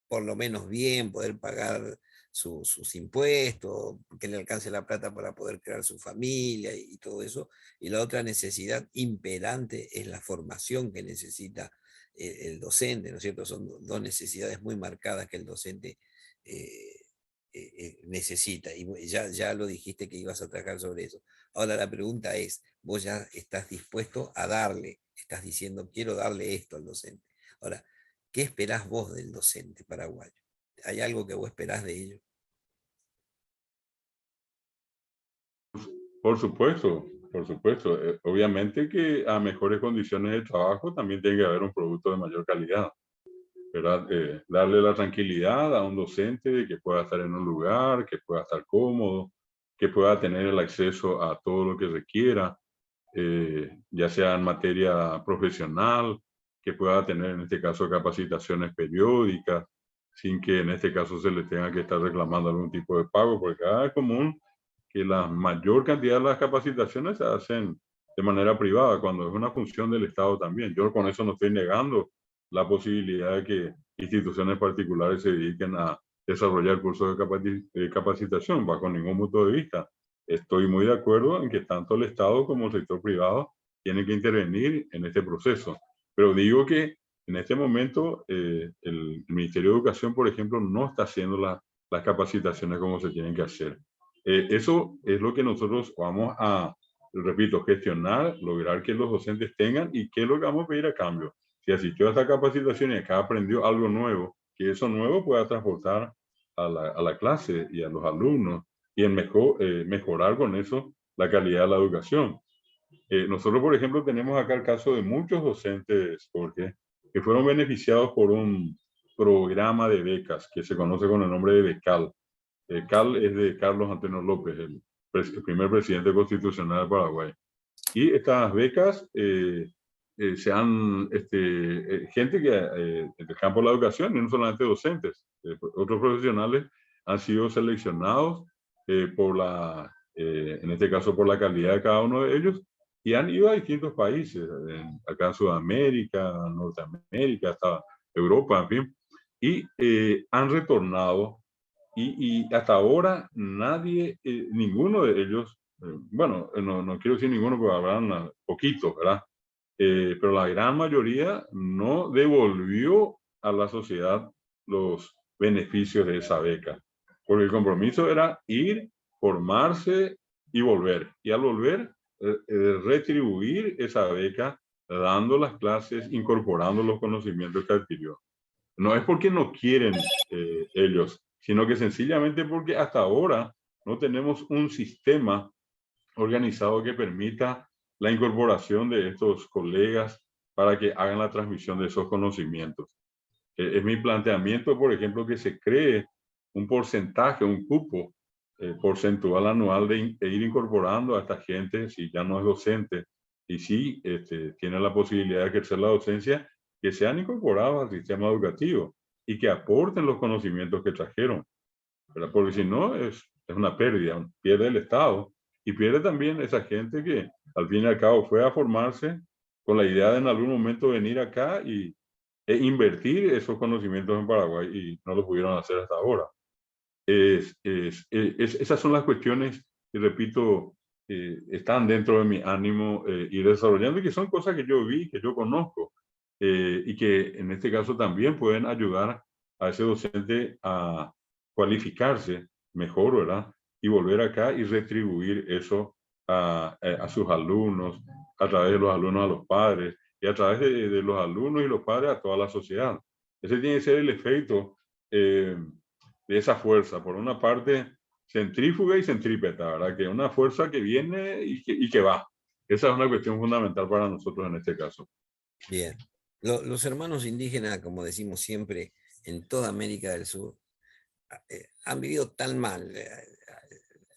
Speaker 2: por lo menos bien, poder pagar sus impuestos, que le alcance la plata para poder crear su familia y todo eso. Y la otra necesidad imperante es la formación que necesita el docente, ¿no es cierto? Son dos necesidades muy marcadas que el docente eh, necesita. Y ya lo dijiste que ibas a trabajar sobre eso. Ahora la pregunta es, vos ya estás dispuesto a darle, estás diciendo, quiero darle esto al docente. Ahora, ¿qué esperás vos del docente paraguayo? ¿Hay algo que vos esperás de ello?
Speaker 1: Por supuesto, por supuesto. Obviamente que a mejores condiciones de trabajo también tiene que haber un producto de mayor calidad, ¿verdad? Darle la tranquilidad a un docente de que pueda estar en un lugar, que pueda estar cómodo, que pueda tener el acceso a todo lo que requiera, ya sea en materia profesional, que pueda tener en este caso capacitaciones periódicas, sin que en este caso se le tenga que estar reclamando algún tipo de pago, porque acá es común que la mayor cantidad de las capacitaciones se hacen de manera privada, cuando es una función del Estado también. Yo con eso no estoy negando la posibilidad de que instituciones particulares se dediquen a desarrollar cursos de capacitación bajo ningún punto de vista. Estoy muy de acuerdo en que tanto el Estado como el sector privado tienen que intervenir en este proceso. Pero digo que en este momento el Ministerio de Educación, por ejemplo, no está haciendo las capacitaciones como se tienen que hacer. Eso es lo que nosotros vamos a, repito, gestionar, lograr que los docentes tengan y qué es lo que vamos a pedir a cambio. Si asistió a esta capacitación y acá aprendió algo nuevo, que eso nuevo pueda transportar a la clase y a los alumnos y en mejorar con eso la calidad de la educación. Nosotros, por ejemplo, tenemos acá el caso de muchos docentes, Jorge, que fueron beneficiados por un programa de becas que se conoce con el nombre de Becal. Cal es de Carlos Antonio López, el primer presidente constitucional de Paraguay. Y estas becas se han, gente que del campo de la educación, y no solamente docentes, otros profesionales han sido seleccionados en este caso por la calidad de cada uno de ellos, y han ido a distintos países, acá en Sudamérica, Norteamérica, hasta Europa, en fin, y han retornado y hasta ahora nadie, ninguno de ellos, bueno, no quiero decir ninguno porque habrán poquitos, ¿verdad? Pero la gran mayoría no devolvió a la sociedad los beneficios de esa beca, porque el compromiso era ir, formarse y volver. Y al volver, retribuir esa beca dando las clases, incorporando los conocimientos que adquirió. No es porque no quieren ellos, sino que sencillamente porque hasta ahora no tenemos un sistema organizado que permita la incorporación de estos colegas para que hagan la transmisión de esos conocimientos. Es mi planteamiento, por ejemplo, que se cree un porcentaje, un cupo porcentual anual de ir incorporando a esta gente, si ya no es docente, y si tiene la posibilidad de ejercer la docencia, que sean incorporados al sistema educativo y que aporten los conocimientos que trajeron, ¿verdad? Porque si no, es una pérdida, pierde el Estado y pierde también esa gente que al fin y al cabo fue a formarse con la idea de en algún momento venir acá e invertir esos conocimientos en Paraguay y no lo pudieron hacer hasta ahora. Esas son las cuestiones que, repito, están dentro de mi ánimo ir desarrollando y que son cosas que yo vi, que yo conozco y que en este caso también pueden ayudar a ese docente a cualificarse mejor, ¿verdad? Y volver acá y retribuir eso a sus alumnos, a través de los alumnos a los padres y a través de los alumnos y los padres a toda la sociedad. Ese tiene que ser el efecto de esa fuerza, por una parte centrífuga y centrípeta, ¿verdad? Que es una fuerza que viene y que va. Esa es una cuestión fundamental para nosotros en este caso.
Speaker 2: Bien. Los hermanos indígenas, como decimos siempre, en toda América del Sur, han vivido tan mal.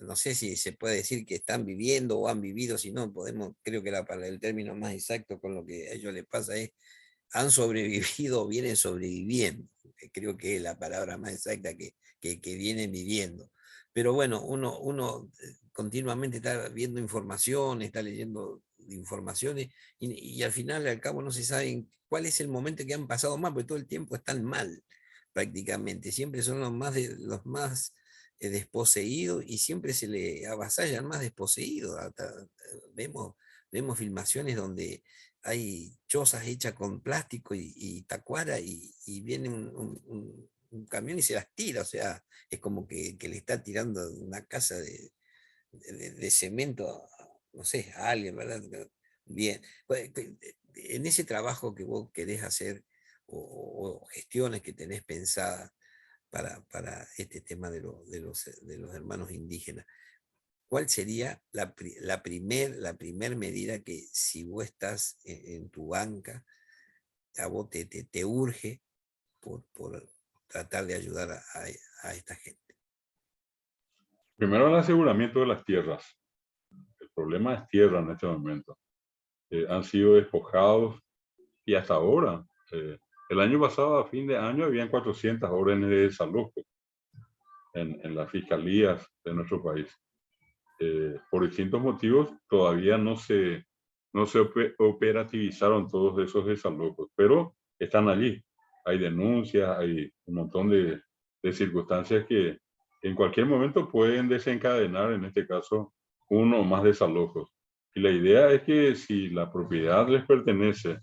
Speaker 2: No sé si se puede decir que están viviendo o han vivido, si no, podemos, creo que para el término más exacto con lo que a ellos les pasa es, han sobrevivido o vienen sobreviviendo. Creo que es la palabra más exacta que vienen viviendo. Pero bueno, uno continuamente está viendo información, está leyendo informaciones y al final, al cabo, no se sabe cuál es el momento que han pasado mal, porque todo el tiempo están mal prácticamente. Siempre son los más desposeídos y siempre se le avasallan más desposeídos. Vemos filmaciones donde hay chozas hechas con plástico y tacuara y viene un camión y se las tira, o sea, es como que le está tirando una casa de cemento, no sé, a alguien, ¿verdad? Bien, pues, en ese trabajo que vos querés hacer o gestiones que tenés pensadas para este tema de los hermanos indígenas, ¿cuál sería la primer medida que si vos estás en tu banca, a vos te urge por tratar de ayudar a esta gente?
Speaker 1: Primero, el aseguramiento de las tierras. El problema es tierra en este momento. Han sido despojados y hasta ahora, el año pasado, a fin de año, habían 400 órdenes de desalojo en las fiscalías de nuestro país. Por distintos motivos, todavía no se operativizaron todos esos desalojos, pero están allí. Hay denuncias, hay un montón de circunstancias que en cualquier momento pueden desencadenar, en este caso, uno o más desalojos. Y la idea es que si la propiedad les pertenece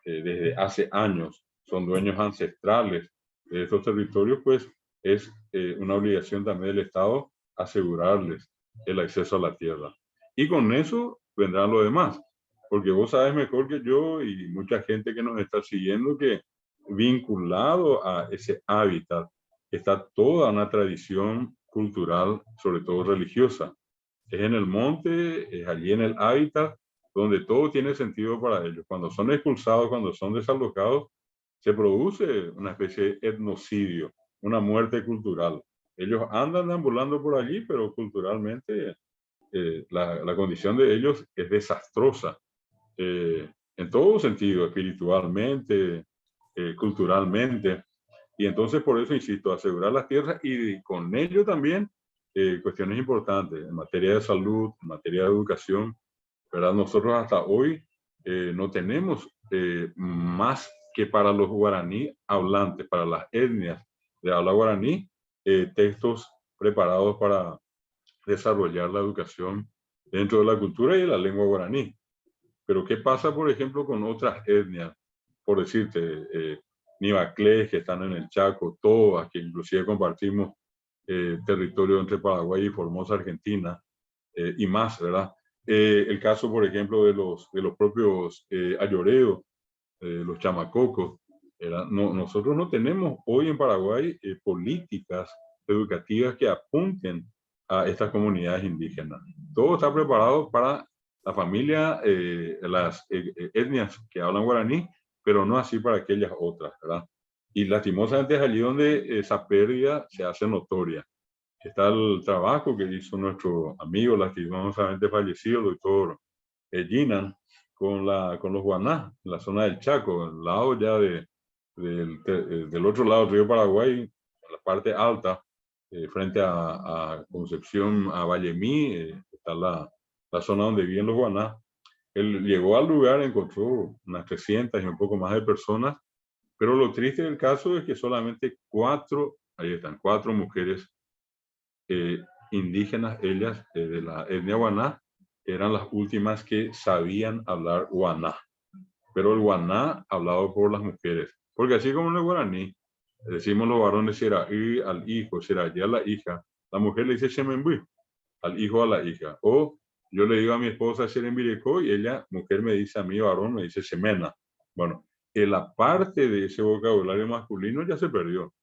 Speaker 1: desde hace años, son dueños ancestrales de estos territorios, pues es una obligación también del Estado asegurarles el acceso a la tierra. Y con eso vendrá lo demás, porque vos sabes mejor que yo y mucha gente que nos está siguiendo que vinculado a ese hábitat está toda una tradición cultural, sobre todo religiosa. Es en el monte, es allí en el hábitat, donde todo tiene sentido para ellos. Cuando son expulsados, cuando son desalojados, se produce una especie de etnocidio, una muerte cultural. Ellos andan deambulando por allí, pero culturalmente la condición de ellos es desastrosa, en todo sentido, espiritualmente, culturalmente. Y entonces, por eso, insisto, asegurar las tierras y con ello también cuestiones importantes en materia de salud, en materia de educación, ¿verdad? Nosotros hasta hoy no tenemos más que para los guaraní hablantes, para las etnias de habla guaraní, textos preparados para desarrollar la educación dentro de la cultura y de la lengua guaraní. Pero ¿qué pasa, por ejemplo, con otras etnias? Por decirte, Nivaclés, que están en el Chaco, Tobas, que inclusive compartimos territorio entre Paraguay y Formosa, Argentina, y más, ¿verdad? El caso, por ejemplo, de los propios ayoreos, los chamacocos. No, nosotros no tenemos hoy en Paraguay políticas educativas que apunten a estas comunidades indígenas. Todo está preparado para la familia, las etnias que hablan guaraní, pero no así para aquellas otras, ¿verdad? Y lastimosamente es allí donde esa pérdida se hace notoria. Está el trabajo que hizo nuestro amigo, lastimosamente fallecido, el doctor Ginan, con los guaná, en la zona del Chaco, al lado ya del otro lado del río Paraguay, en la parte alta, frente a Concepción, a Vallemí, está la zona donde viven los guaná. Él llegó al lugar, encontró unas 300 y un poco más de personas, pero lo triste del caso es que solamente ahí están, 4 mujeres indígenas, ellas de la etnia guaná, eran las últimas que sabían hablar guaná, pero el guaná hablado por las mujeres, porque así como en el guaraní, decimos los varones seraí al hijo, serayá a la hija, la mujer le dice shemembui al hijo a la hija, o yo le digo a mi esposa Sherembireko y ella, mujer, me dice a mí, varón, me dice semena. Bueno, que la parte de ese vocabulario masculino ya se perdió.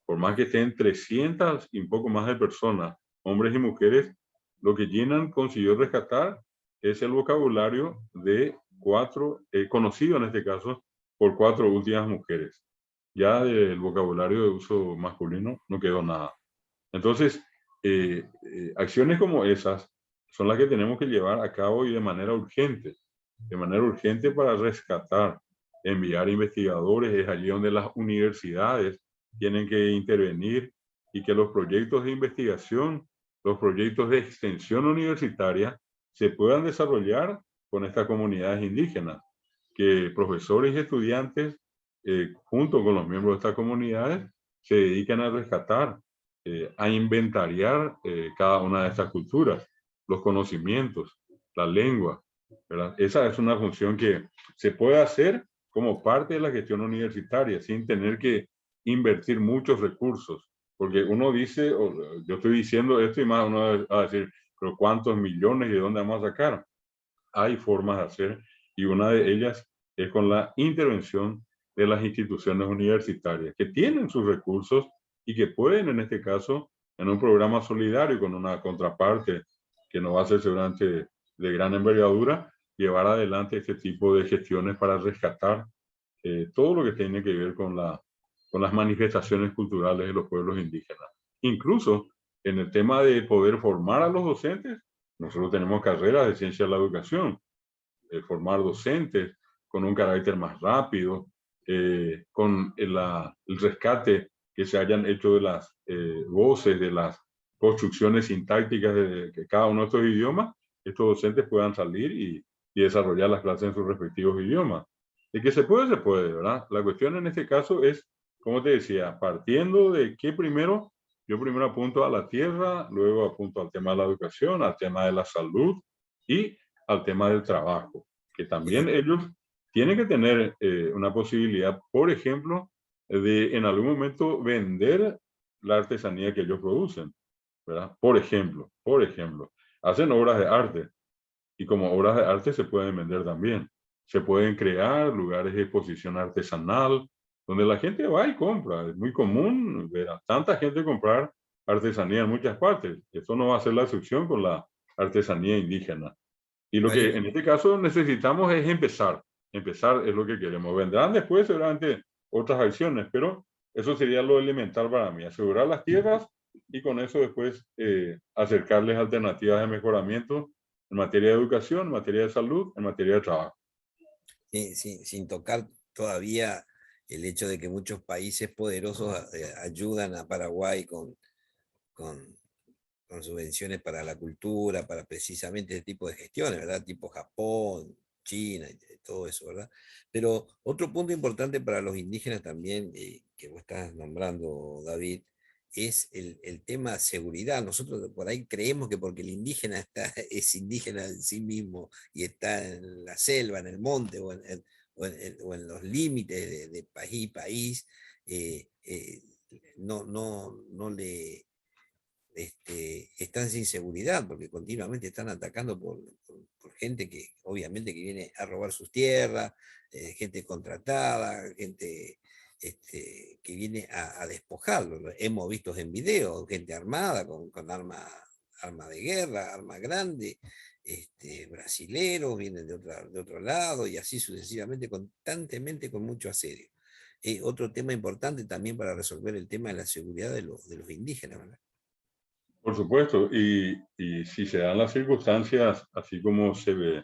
Speaker 1: Por más que estén 300 y un poco más de personas, hombres y mujeres, lo que Jinan consiguió rescatar es el vocabulario de 4, conocido en este caso por 4 últimas mujeres. Ya del vocabulario de uso masculino no quedó nada. Entonces, acciones como esas son las que tenemos que llevar a cabo y de manera urgente para rescatar, enviar investigadores. Es allí donde las universidades tienen que intervenir y que los proyectos de investigación, los proyectos de extensión universitaria se puedan desarrollar con estas comunidades indígenas, que profesores y estudiantes, junto con los miembros de estas comunidades, se dedican a rescatar, a inventariar cada una de estas culturas, los conocimientos, la lengua, ¿verdad? Esa es una función que se puede hacer como parte de la gestión universitaria, sin tener que invertir muchos recursos, porque uno dice, yo estoy diciendo esto y más uno va a decir, pero ¿cuántos millones y de dónde vamos a sacar? Hay formas de hacer y una de ellas es con la intervención de las instituciones universitarias que tienen sus recursos y que pueden, en este caso, en un programa solidario con una contraparte que no va a ser seguramente de gran envergadura, llevar adelante este tipo de gestiones para rescatar todo lo que tiene que ver con las manifestaciones culturales de los pueblos indígenas. Incluso en el tema de poder formar a los docentes, nosotros tenemos carreras de ciencia de la educación, formar docentes con un carácter más rápido, con el rescate que se hayan hecho de las voces, de las construcciones sintácticas de cada uno de estos idiomas, estos docentes puedan salir y desarrollar las clases en sus respectivos idiomas. De que se puede, ¿verdad? La cuestión en este caso es, como te decía, partiendo de que primero, yo primero apunto a la tierra, luego apunto al tema de la educación, al tema de la salud y al tema del trabajo, que también ellos tienen que tener una posibilidad, por ejemplo, de en algún momento vender la artesanía que ellos producen, ¿verdad? Por ejemplo, hacen obras de arte y como obras de arte se pueden vender también. Se pueden crear lugares de exposición artesanal donde la gente va y compra. Es muy común ver a tanta gente comprar artesanía en muchas partes. Esto no va a ser la excepción con la artesanía indígena. Y lo que
Speaker 2: Vale.
Speaker 1: en este caso necesitamos es empezar. Empezar es lo que queremos. Vendrán después seguramente otras acciones, pero eso sería lo elemental para mí. Asegurar las tierras y con eso después acercarles alternativas de mejoramiento en materia de educación, en materia de salud, en materia de trabajo.
Speaker 2: Sin tocar todavía el hecho de que muchos países poderosos ayudan a Paraguay con, con subvenciones para la cultura, para precisamente este tipo de gestiones, ¿verdad? Tipo Japón, China, y todo eso, ¿verdad? Pero otro punto importante para los indígenas también, que vos estás nombrando, David, es el tema seguridad. Nosotros por ahí creemos que porque el indígena es indígena en sí mismo y está en la selva, en el monte o en los límites de país y país, no le están sin seguridad porque continuamente están atacando por gente que obviamente que viene a robar sus tierras, gente contratada, gente que viene a despojarlo. Lo hemos visto en video, gente armada con arma de guerra, arma grande, brasileros vienen de otro lado y así sucesivamente, constantemente con mucho asedio. Otro tema importante también para resolver el tema de la seguridad de los indígenas, ¿verdad?
Speaker 1: Por supuesto, y si se dan las circunstancias, así como se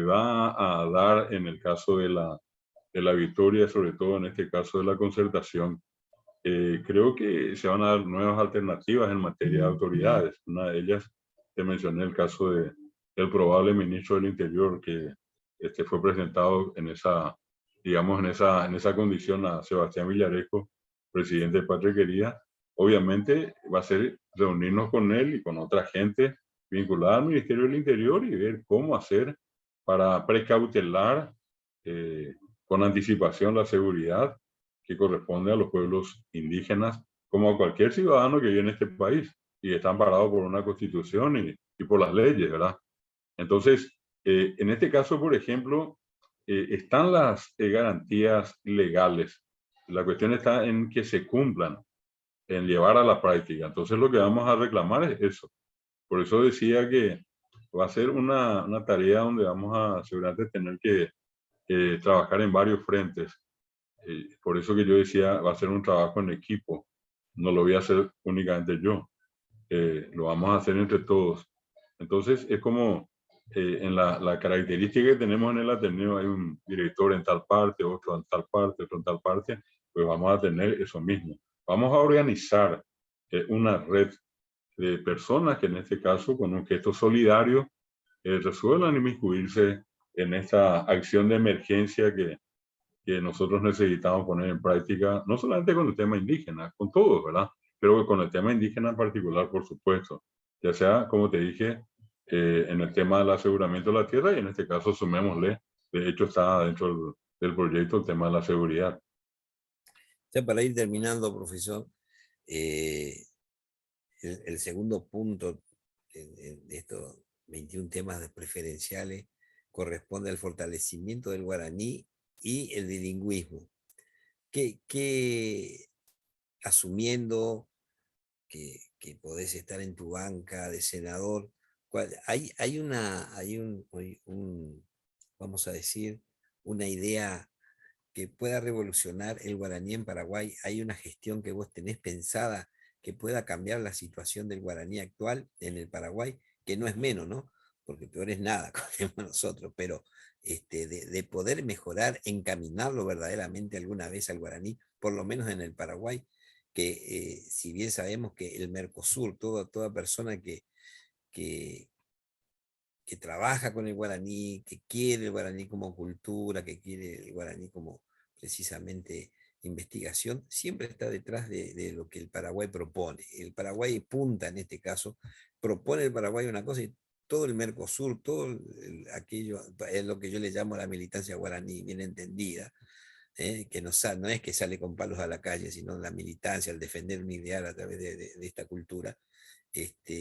Speaker 1: va a dar en el caso de la victoria, sobre todo en este caso de la concertación, creo que se van a dar nuevas alternativas en materia de autoridades. Una de ellas, te mencioné el caso del probable ministro del Interior que fue presentado en esa, digamos, en esa condición a Sebastián Villarejo, presidente de Patria Querida, obviamente va a ser reunirnos con él y con otra gente vinculada al Ministerio del Interior y ver cómo hacer para precautelar con anticipación la seguridad que corresponde a los pueblos indígenas, como a cualquier ciudadano que vive en este país y está amparado por una constitución y por las leyes, ¿verdad? Entonces, en este caso, por ejemplo, están las garantías legales. La cuestión está en que se cumplan, en llevar a la práctica. Entonces, lo que vamos a reclamar es eso. Por eso decía que va a ser una tarea donde vamos a seguramente tener que trabajar en varios frentes. Por eso que yo decía, va a ser un trabajo en equipo. No lo voy a hacer únicamente yo. Lo vamos a hacer entre todos. Entonces, es como en la característica que tenemos en el Ateneo, hay un director en tal parte, otro en tal parte, otro en tal parte, pues vamos a tener eso mismo. Vamos a organizar una red de personas que en este caso, con un gesto solidario, resuelvan inmiscuirse en esta acción de emergencia que nosotros necesitamos poner en práctica, no solamente con el tema indígena, con todo, ¿verdad? Pero con el tema indígena en particular, por supuesto. Ya sea, como te dije, en el tema del aseguramiento de la tierra y en este caso sumémosle, de hecho está dentro del proyecto el tema de la seguridad.
Speaker 2: Ya para ir terminando, profesor, eh, el segundo punto de estos 21 temas preferenciales corresponde al fortalecimiento del guaraní y el bilingüismo. Que asumiendo que podés estar en tu banca de senador, hay vamos a decir, una idea que pueda revolucionar el guaraní en Paraguay? ¿Hay una gestión que vos tenés pensada que pueda cambiar la situación del guaraní actual en el Paraguay? Que no es menos, ¿no? Porque peor es nada, como nosotros, pero de poder mejorar, encaminarlo verdaderamente alguna vez al guaraní, por lo menos en el Paraguay, que si bien sabemos que el Mercosur, toda persona que, que trabaja con el guaraní, que quiere el guaraní como cultura, que quiere el guaraní como precisamente investigación, siempre está detrás de lo que el Paraguay propone. El Paraguay punta en este caso, propone el Paraguay una cosa y todo el Mercosur, aquello, es lo que yo le llamo la militancia guaraní, bien entendida, que no es que sale con palos a la calle, sino la militancia, el defender un ideal a través de esta cultura,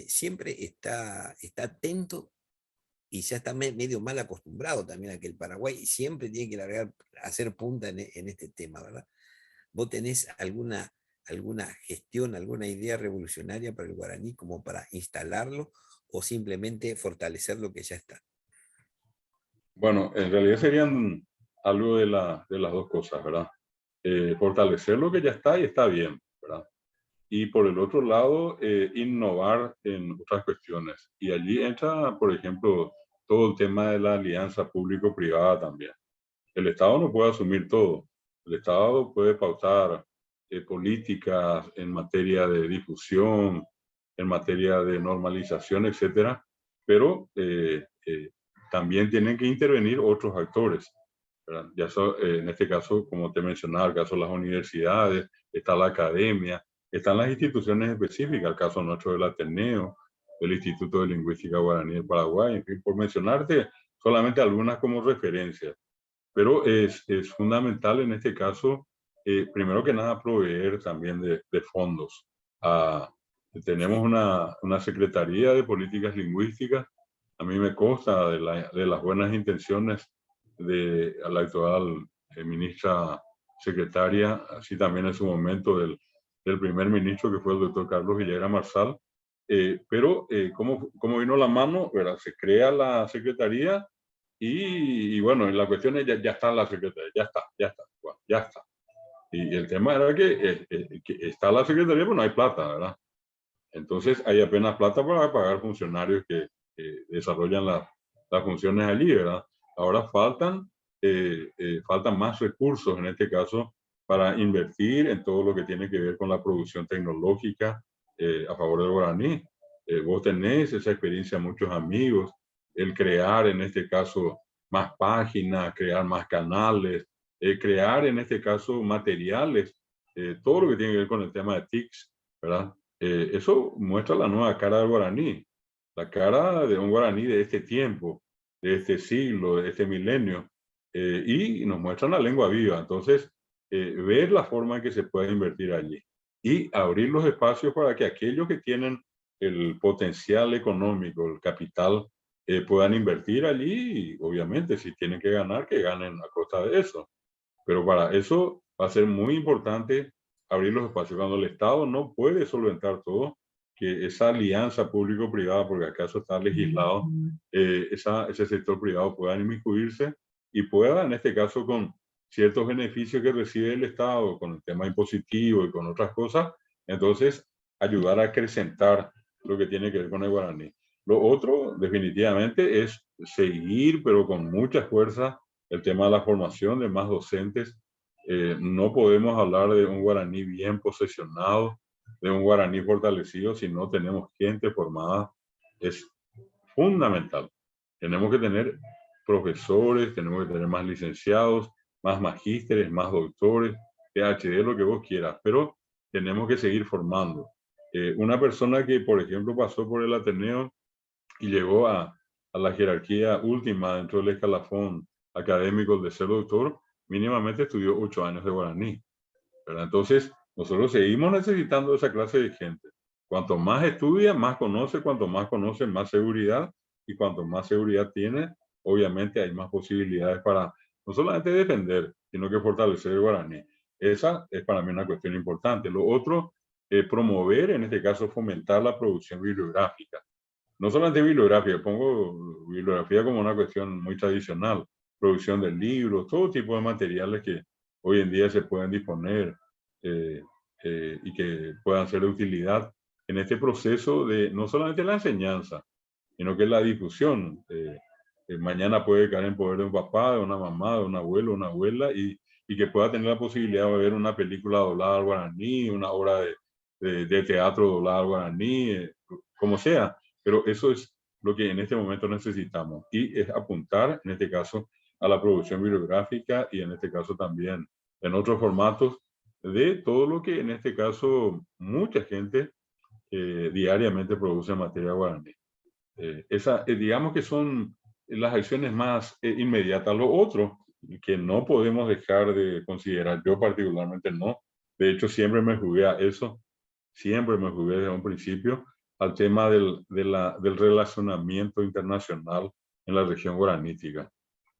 Speaker 2: siempre está atento y ya está medio mal acostumbrado también a que el Paraguay siempre tiene que largar, hacer punta en este tema, ¿verdad? ¿Vos tenés alguna gestión, alguna idea revolucionaria para el guaraní como para instalarlo o simplemente fortalecer lo que ya está?
Speaker 1: Bueno, en realidad serían algo de las dos cosas, ¿verdad? Fortalecer lo que ya está y está bien, ¿verdad? Y por el otro lado, innovar en otras cuestiones. Y allí entra, por ejemplo, todo el tema de la alianza público-privada también. El Estado no puede asumir todo. El Estado puede pautar políticas en materia de difusión, en materia de normalización, etcétera, pero también tienen que intervenir otros actores, ¿verdad? En este caso, como te mencionaba, el caso de las universidades, está la academia, están las instituciones específicas, el caso nuestro del Ateneo, el Instituto de Lingüística Guaraní de Paraguay, en fin, por mencionarte solamente algunas como referencias. Pero es fundamental en este caso, primero que nada, proveer también de fondos. Ah, tenemos
Speaker 2: Sí.
Speaker 1: una Secretaría de Políticas Lingüísticas. A mí me consta de las buenas intenciones de la actual ministra secretaria, así también en su momento del primer ministro, que fue el doctor Carlos Villagra Marsal. Pero, ¿cómo vino la mano? ¿Verdad? Se crea la Secretaría y bueno, la cuestión es ya está la secretaría, ya está, bueno, ya está. Y el tema era que está la secretaría, pero no hay plata, ¿verdad? Entonces hay apenas plata para pagar funcionarios que desarrollan las funciones allí, ¿verdad? Ahora faltan más recursos, en este caso, para invertir en todo lo que tiene que ver con la producción tecnológica a favor del guaraní. Vos tenés esa experiencia, muchos amigos, el crear, en este caso, más páginas, crear más canales, crear, en este caso, materiales, todo lo que tiene que ver con el tema de TICs, ¿verdad? Eso muestra la nueva cara del guaraní, la cara de un guaraní de este tiempo, de este siglo, de este milenio, y nos muestra una lengua viva. Entonces, ver la forma en que se puede invertir allí y abrir los espacios para que aquellos que tienen el potencial económico, el capital, puedan invertir allí y obviamente si tienen que ganar, que ganen a costa de eso. Pero para eso va a ser muy importante abrir los espacios. Cuando el Estado no puede solventar todo, que esa alianza público-privada, porque acaso está legislado, ese sector privado pueda inmiscuirse y pueda, en este caso, con ciertos beneficios que recibe el Estado, con el tema impositivo y con otras cosas, entonces ayudar a acrecentar lo que tiene que ver con el guaraní. Lo otro, definitivamente, es seguir, pero con mucha fuerza, el tema de la formación de más docentes. No podemos hablar de un guaraní bien posesionado, de un guaraní fortalecido, si no tenemos gente formada. Es fundamental. Tenemos que tener profesores, tenemos que tener más licenciados, más magísteres, más doctores, PhD, lo que vos quieras, pero tenemos que seguir formando. Una persona que, por ejemplo, pasó por el Ateneo y llegó a la jerarquía última dentro del escalafón académico de ser doctor, mínimamente estudió 8 años de guaraní, ¿verdad? Entonces, nosotros seguimos necesitando esa clase de gente. Cuanto más estudia, más conoce, cuanto más conoce, más seguridad, y cuanto más seguridad tiene, obviamente hay más posibilidades para no solamente defender, sino que fortalecer el guaraní. Esa es para mí una cuestión importante. Lo otro, promover, en este caso, fomentar la producción bibliográfica. No solamente bibliografía, pongo bibliografía como una cuestión muy tradicional, producción de libros, todo tipo de materiales que hoy en día se pueden disponer, eh, y que puedan ser de utilidad en este proceso de no solamente la enseñanza, sino que la difusión. Mañana puede caer en poder de un papá, de una mamá, de un abuelo, una abuela, y que pueda tener la posibilidad de ver una película doblada al guaraní, una obra de teatro doblada al guaraní, como sea. Pero eso es lo que en este momento necesitamos, y es apuntar, en este caso, a la producción bibliográfica y en este caso también en otros formatos de todo lo que en este caso mucha gente diariamente produce en materia guaraní. Digamos que son las acciones más inmediatas. Lo otro que no podemos dejar de considerar, yo particularmente no, de hecho siempre me jugué a eso, siempre me jugué desde un principio al tema del relacionamiento internacional en la región guaranítica.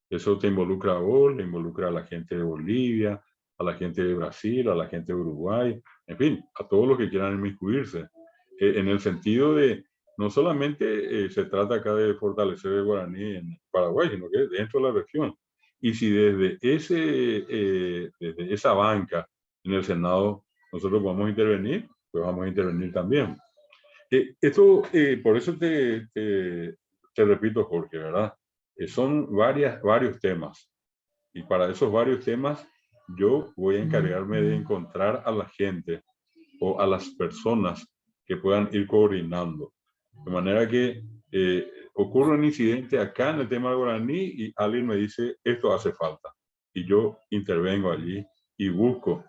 Speaker 1: Eso te involucra a vos, le involucra a la gente de Bolivia, a la gente de Brasil, a la gente de Uruguay, en fin, a todos los que quieran inmiscuirse. En el sentido de, no solamente se trata acá de fortalecer el guaraní en Paraguay, sino que dentro de la región. Y si desde esa banca en el Senado nosotros podemos intervenir, pues vamos a intervenir también. Por eso te repito, Jorge, ¿verdad? Son varios temas. Y para esos varios temas, yo voy a encargarme de encontrar a la gente o a las personas que puedan ir coordinando. De manera que ocurre un incidente acá en el tema del guaraní y alguien me dice, esto hace falta. Y yo intervengo allí y busco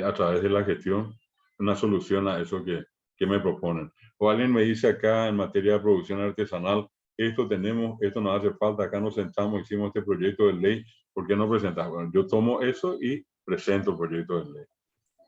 Speaker 1: a través de la gestión una solución a eso que me proponen. O alguien me dice acá en materia de producción artesanal, esto tenemos, esto nos hace falta, acá nos sentamos, hicimos este proyecto de ley, ¿por qué no presentamos? Bueno, yo tomo eso y presento el proyecto de ley.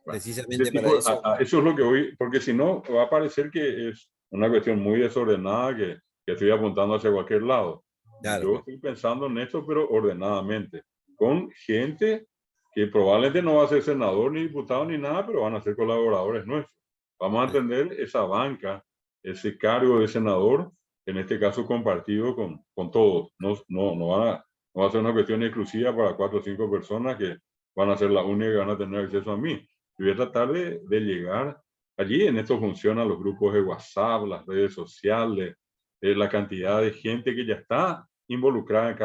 Speaker 1: Bueno,
Speaker 2: Precisamente para eso.
Speaker 1: eso es lo que voy, porque si no va a parecer que es una cuestión muy desordenada que estoy apuntando hacia cualquier lado.
Speaker 2: Claro,
Speaker 1: Yo estoy pensando en esto, pero ordenadamente, con gente que probablemente no va a ser senador ni diputado ni nada, pero van a ser colaboradores nuestros. Vamos a entender esa banca, ese cargo de senador, en este caso compartido con todos. No va a ser una cuestión exclusiva para 4 o 5 personas que van a ser las únicas que van a tener acceso a mí. Yo voy a tratar de llegar allí. En esto funcionan los grupos de WhatsApp, las redes sociales, la cantidad de gente que ya está involucrada en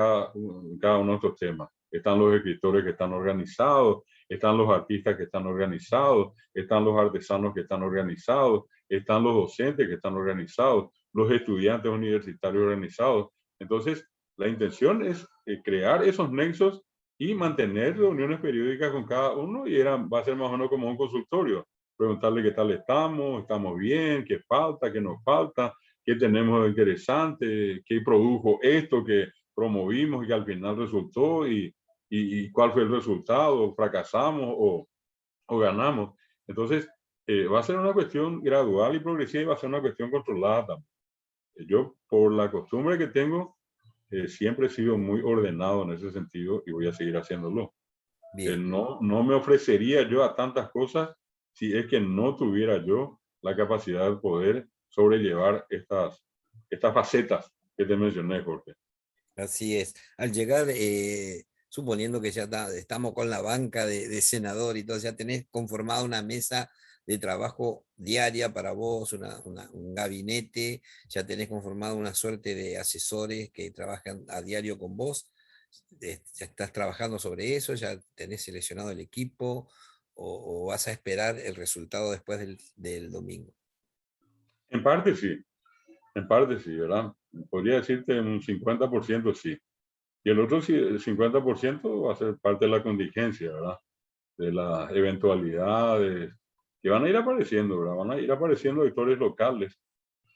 Speaker 1: cada uno de estos temas. Están los escritores que están organizados, están los artistas que están organizados, están los artesanos que están organizados, están los docentes que están organizados, los estudiantes universitarios organizados. Entonces, la intención es crear esos nexos y mantener reuniones periódicas con cada uno, y va a ser más o menos como un consultorio. preguntarle qué tal estamos bien, qué falta, qué nos falta, qué tenemos de interesante, qué produjo esto que promovimos y que al final resultó y cuál fue el resultado, fracasamos o ganamos. Entonces, va a ser una cuestión gradual y progresiva y va a ser una cuestión controlada también. Yo, por la costumbre que tengo, siempre he sido muy ordenado en ese sentido y voy a seguir haciéndolo.
Speaker 2: Bien.
Speaker 1: No me ofrecería yo a tantas cosas si es que no tuviera yo la capacidad de poder sobrellevar estas facetas que te mencioné, Jorge.
Speaker 2: Así es. Al llegar, suponiendo que ya estamos con la banca de senador y todo, ya tenés conformada una mesa de trabajo diaria para vos, un gabinete, ya tenés conformado una suerte de asesores que trabajan a diario con vos, ya estás trabajando sobre eso, ya tenés seleccionado el equipo o vas a esperar el resultado después del domingo.
Speaker 1: En parte sí, ¿verdad? Podría decirte un 50% sí. Y el otro el 50% va a ser parte de la contingencia, ¿verdad? De las eventualidades que van a ir apareciendo, ¿verdad? Van a ir apareciendo actores locales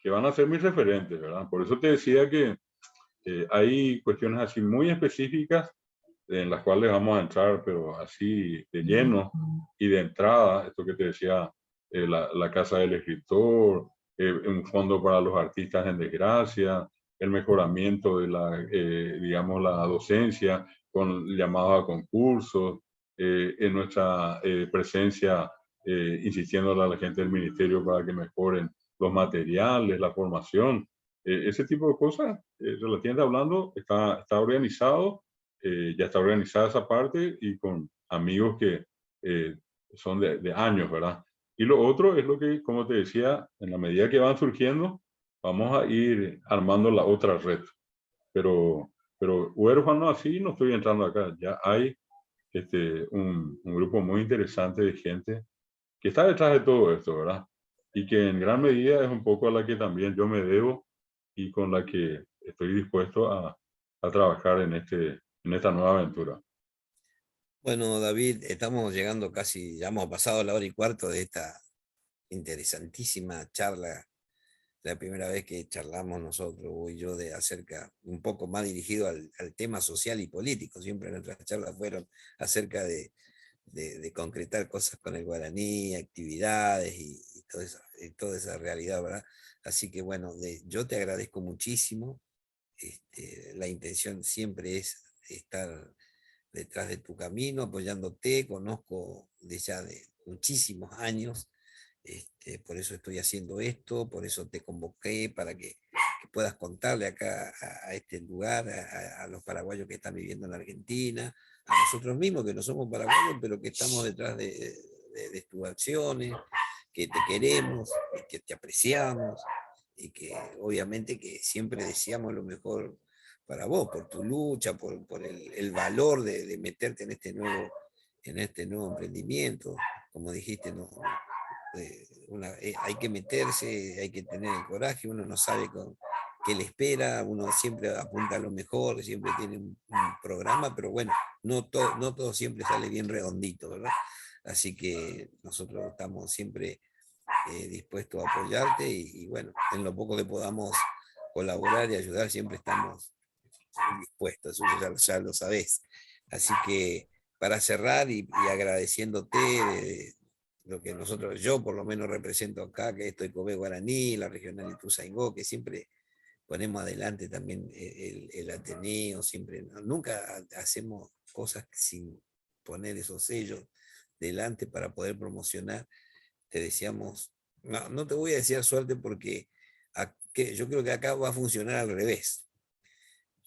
Speaker 1: que van a ser mis referentes, ¿verdad? Por eso te decía que hay cuestiones así muy específicas en las cuales vamos a entrar, pero así de lleno y de entrada, esto que te decía, la Casa del Escritor, un fondo para los artistas en desgracia, el mejoramiento de digamos, la docencia con llamados a concursos, en nuestra presencia, insistiendo a la gente del ministerio para que mejoren los materiales, la formación, ese tipo de cosas, relativamente hablando, está organizado, ya está organizada esa parte y con amigos que eh, son de años, ¿verdad? Y lo otro es lo que, como te decía, en la medida que van surgiendo, vamos a ir armando la otra red. Pero huérfano así no estoy entrando acá. Ya hay un grupo muy interesante de gente que está detrás de todo esto, ¿verdad? Y que en gran medida es un poco a la que también yo me debo y con la que estoy dispuesto a trabajar en esta nueva aventura.
Speaker 2: Bueno, David, estamos llegando casi, ya hemos pasado la hora y cuarto de esta interesantísima charla, la primera vez que charlamos nosotros, vos y yo, de acerca, un poco más dirigido al tema social y político. Siempre nuestras charlas fueron acerca de concretar cosas con el guaraní, actividades y toda esa realidad, ¿verdad? Así que bueno, yo te agradezco muchísimo. La intención siempre es estar detrás de tu camino, apoyándote, conozco de ya de muchísimos años, por eso estoy haciendo esto, por eso te convoqué para que puedas contarle acá a este lugar, a los paraguayos que están viviendo en Argentina, a nosotros mismos que no somos paraguayos, pero que estamos detrás de tus acciones, que te queremos, que te apreciamos y que obviamente que siempre deseamos lo mejor para vos, por tu lucha, por el valor de meterte en este nuevo emprendimiento. Como dijiste, no, hay que meterse, hay que tener el coraje, uno no sabe qué le espera, uno siempre apunta a lo mejor, siempre tiene un programa, pero bueno, no todo siempre sale bien redondito, ¿verdad? Así que nosotros estamos siempre dispuestos a apoyarte y bueno, en lo poco que podamos colaborar y ayudar, siempre estamos dispuestos, eso ya lo sabés. Así que para cerrar y agradeciéndote de lo que nosotros, yo por lo menos represento acá, que estoy Cobé Guaraní, la regional Ituzaingó, que siempre ponemos adelante también el Ateneo, siempre, nunca hacemos cosas sin poner esos sellos delante para poder promocionar. Te deseamos, no te voy a desear suerte porque yo creo que acá va a funcionar al revés.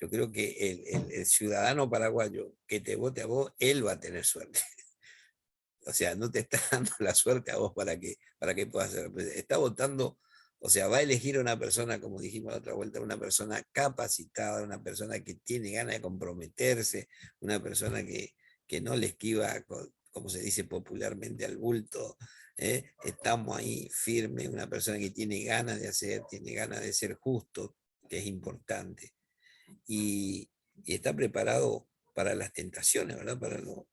Speaker 2: Yo creo que el ciudadano paraguayo que te vote a vos, él va a tener suerte. O sea, no te está dando la suerte a vos para que puedas ser. Está votando, o sea, va a elegir a una persona, como dijimos la otra vuelta, una persona capacitada, una persona que tiene ganas de comprometerse, una persona que no le esquiva, como se dice popularmente, al bulto. Estamos ahí firmes, una persona que tiene ganas de hacer, tiene ganas de ser justo, que es importante y está preparado para las tentaciones, ¿verdad?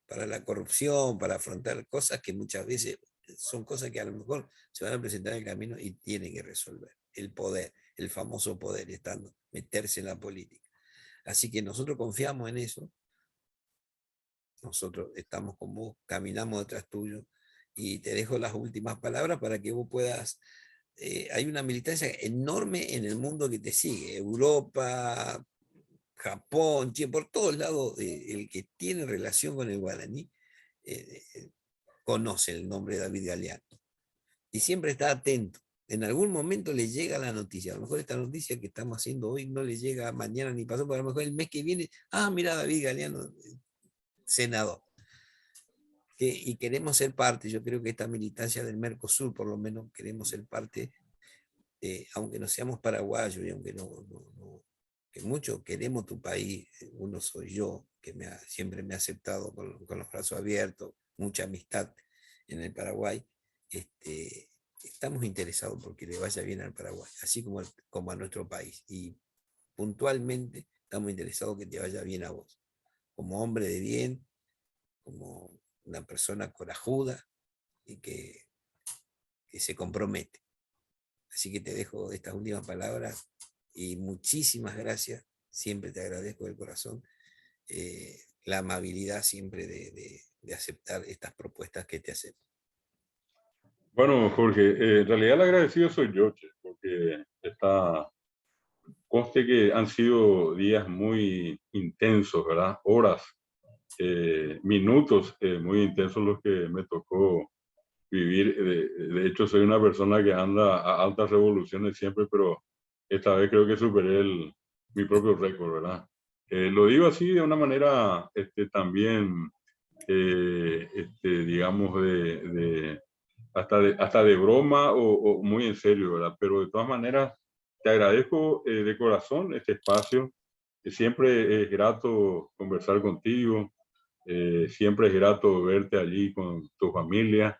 Speaker 2: Para la corrupción, para afrontar cosas que muchas veces son cosas que a lo mejor se van a presentar en el camino y tienen que resolver. El poder, el famoso poder, estando, meterse en la política. Así que nosotros confiamos en eso, nosotros estamos con vos, caminamos detrás tuyo, y te dejo las últimas palabras para que vos puedas. Hay una militancia enorme en el mundo que te sigue, Europa, Japón, Chile, por todos lados, el que tiene relación con el guaraní conoce el nombre de David Galeano y siempre está atento. En algún momento le llega la noticia. A lo mejor esta noticia que estamos haciendo hoy no le llega mañana ni pasó, pero a lo mejor el mes que viene, mira, David Galeano, senador. Y queremos ser parte. Yo creo que esta militancia del Mercosur, por lo menos, queremos ser parte, aunque no seamos paraguayos y aunque que mucho queremos tu país. Uno soy yo, que siempre me ha aceptado con los brazos abiertos, mucha amistad en el Paraguay. Estamos interesados porque le vaya bien al Paraguay, así como a nuestro país. Y puntualmente estamos interesados que te vaya bien a vos, como hombre de bien, como una persona corajuda y que se compromete. Así que te dejo estas últimas palabras y muchísimas gracias. Siempre te agradezco de corazón la amabilidad siempre de aceptar estas propuestas que te hacemos.
Speaker 1: Bueno, Jorge, en realidad el agradecido soy yo, che, porque conste que han sido días muy intensos, ¿verdad? Horas, minutos muy intensos los que me tocó vivir. De hecho, soy una persona que anda a altas revoluciones siempre, pero esta vez creo que superé mi propio récord, ¿verdad? Lo digo así de una manera también, digamos, hasta de broma o muy en serio, ¿verdad? Pero de todas maneras, te agradezco de corazón este espacio. Siempre es grato conversar contigo, siempre es grato verte allí con tu familia.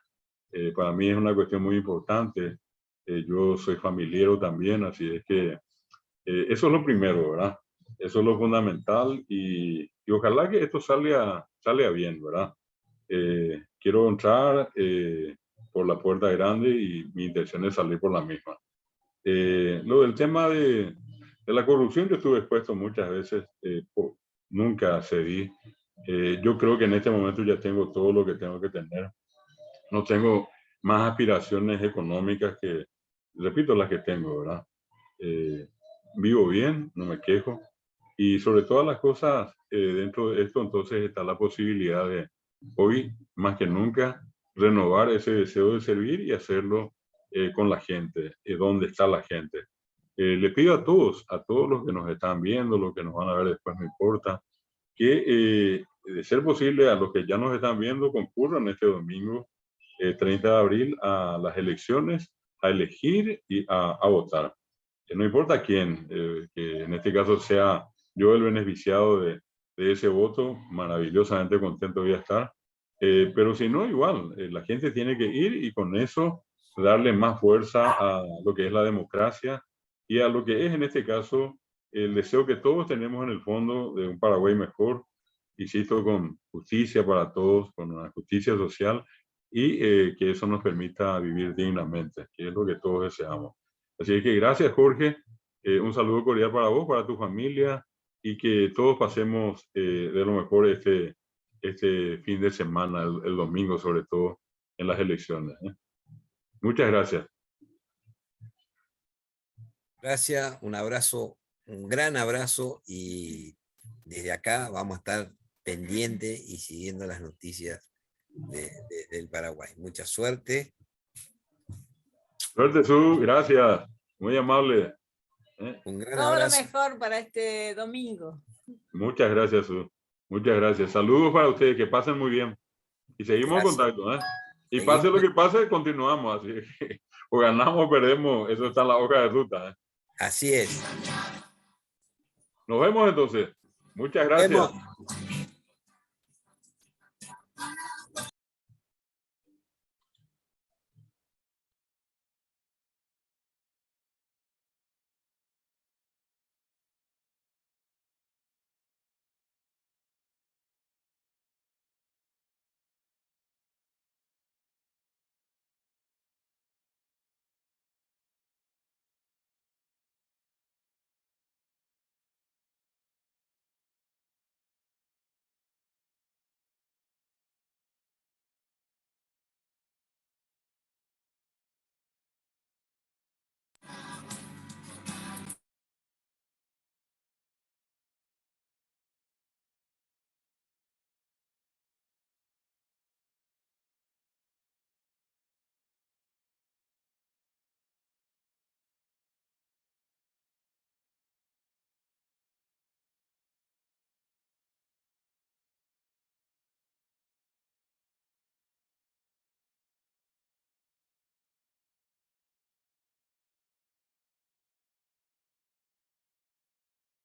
Speaker 1: Para mí es una cuestión muy importante. Yo soy familiero también, así es que eso es lo primero, ¿verdad? Eso es lo fundamental y ojalá que esto salga bien, ¿verdad? Quiero entrar por la puerta grande y mi intención es salir por la misma. Lo del tema de la corrupción, yo estuve expuesto muchas veces, nunca cedí. Yo creo que en este momento ya tengo todo lo que tengo que tener. No tengo más aspiraciones económicas que, repito, las que tengo, ¿verdad? Vivo bien, no me quejo. Y sobre todas las cosas, dentro de esto, entonces está la posibilidad de, hoy más que nunca, renovar ese deseo de servir y hacerlo con la gente, donde está la gente. Le pido a todos los que nos están viendo, los que nos van a ver después, no importa, que de ser posible a los que ya nos están viendo, concurran este domingo 30 de abril a las elecciones, a elegir y a votar. No importa quién, que en este caso sea yo el beneficiado de ese voto, maravillosamente contento voy a estar. Pero si no, igual, la gente tiene que ir y con eso darle más fuerza a lo que es la democracia y a lo que es en este caso el deseo que todos tenemos en el fondo de un Paraguay mejor, insisto, con justicia para todos, con una justicia social y que eso nos permita vivir dignamente, que es lo que todos deseamos. Así que gracias, Jorge. Un saludo cordial para vos, para tu familia y que todos pasemos de lo mejor este fin de semana, el domingo sobre todo, en las elecciones. Muchas gracias.
Speaker 2: Gracias, un abrazo, un gran abrazo y desde acá vamos a estar pendientes y siguiendo las noticias del Paraguay. Mucha suerte.
Speaker 1: Suerte, Su, gracias. Muy amable.
Speaker 2: Un gran
Speaker 3: Todo
Speaker 2: abrazo.
Speaker 3: lo mejor para este domingo.
Speaker 1: Muchas gracias, Su. Muchas gracias. Saludos para ustedes, que pasen muy bien. Y seguimos en contacto, ¿eh? Y pase lo que pase, continuamos. Así que o ganamos o perdemos, eso está en la hoja de ruta, ¿eh?
Speaker 2: Así es.
Speaker 1: Nos vemos entonces. Muchas gracias.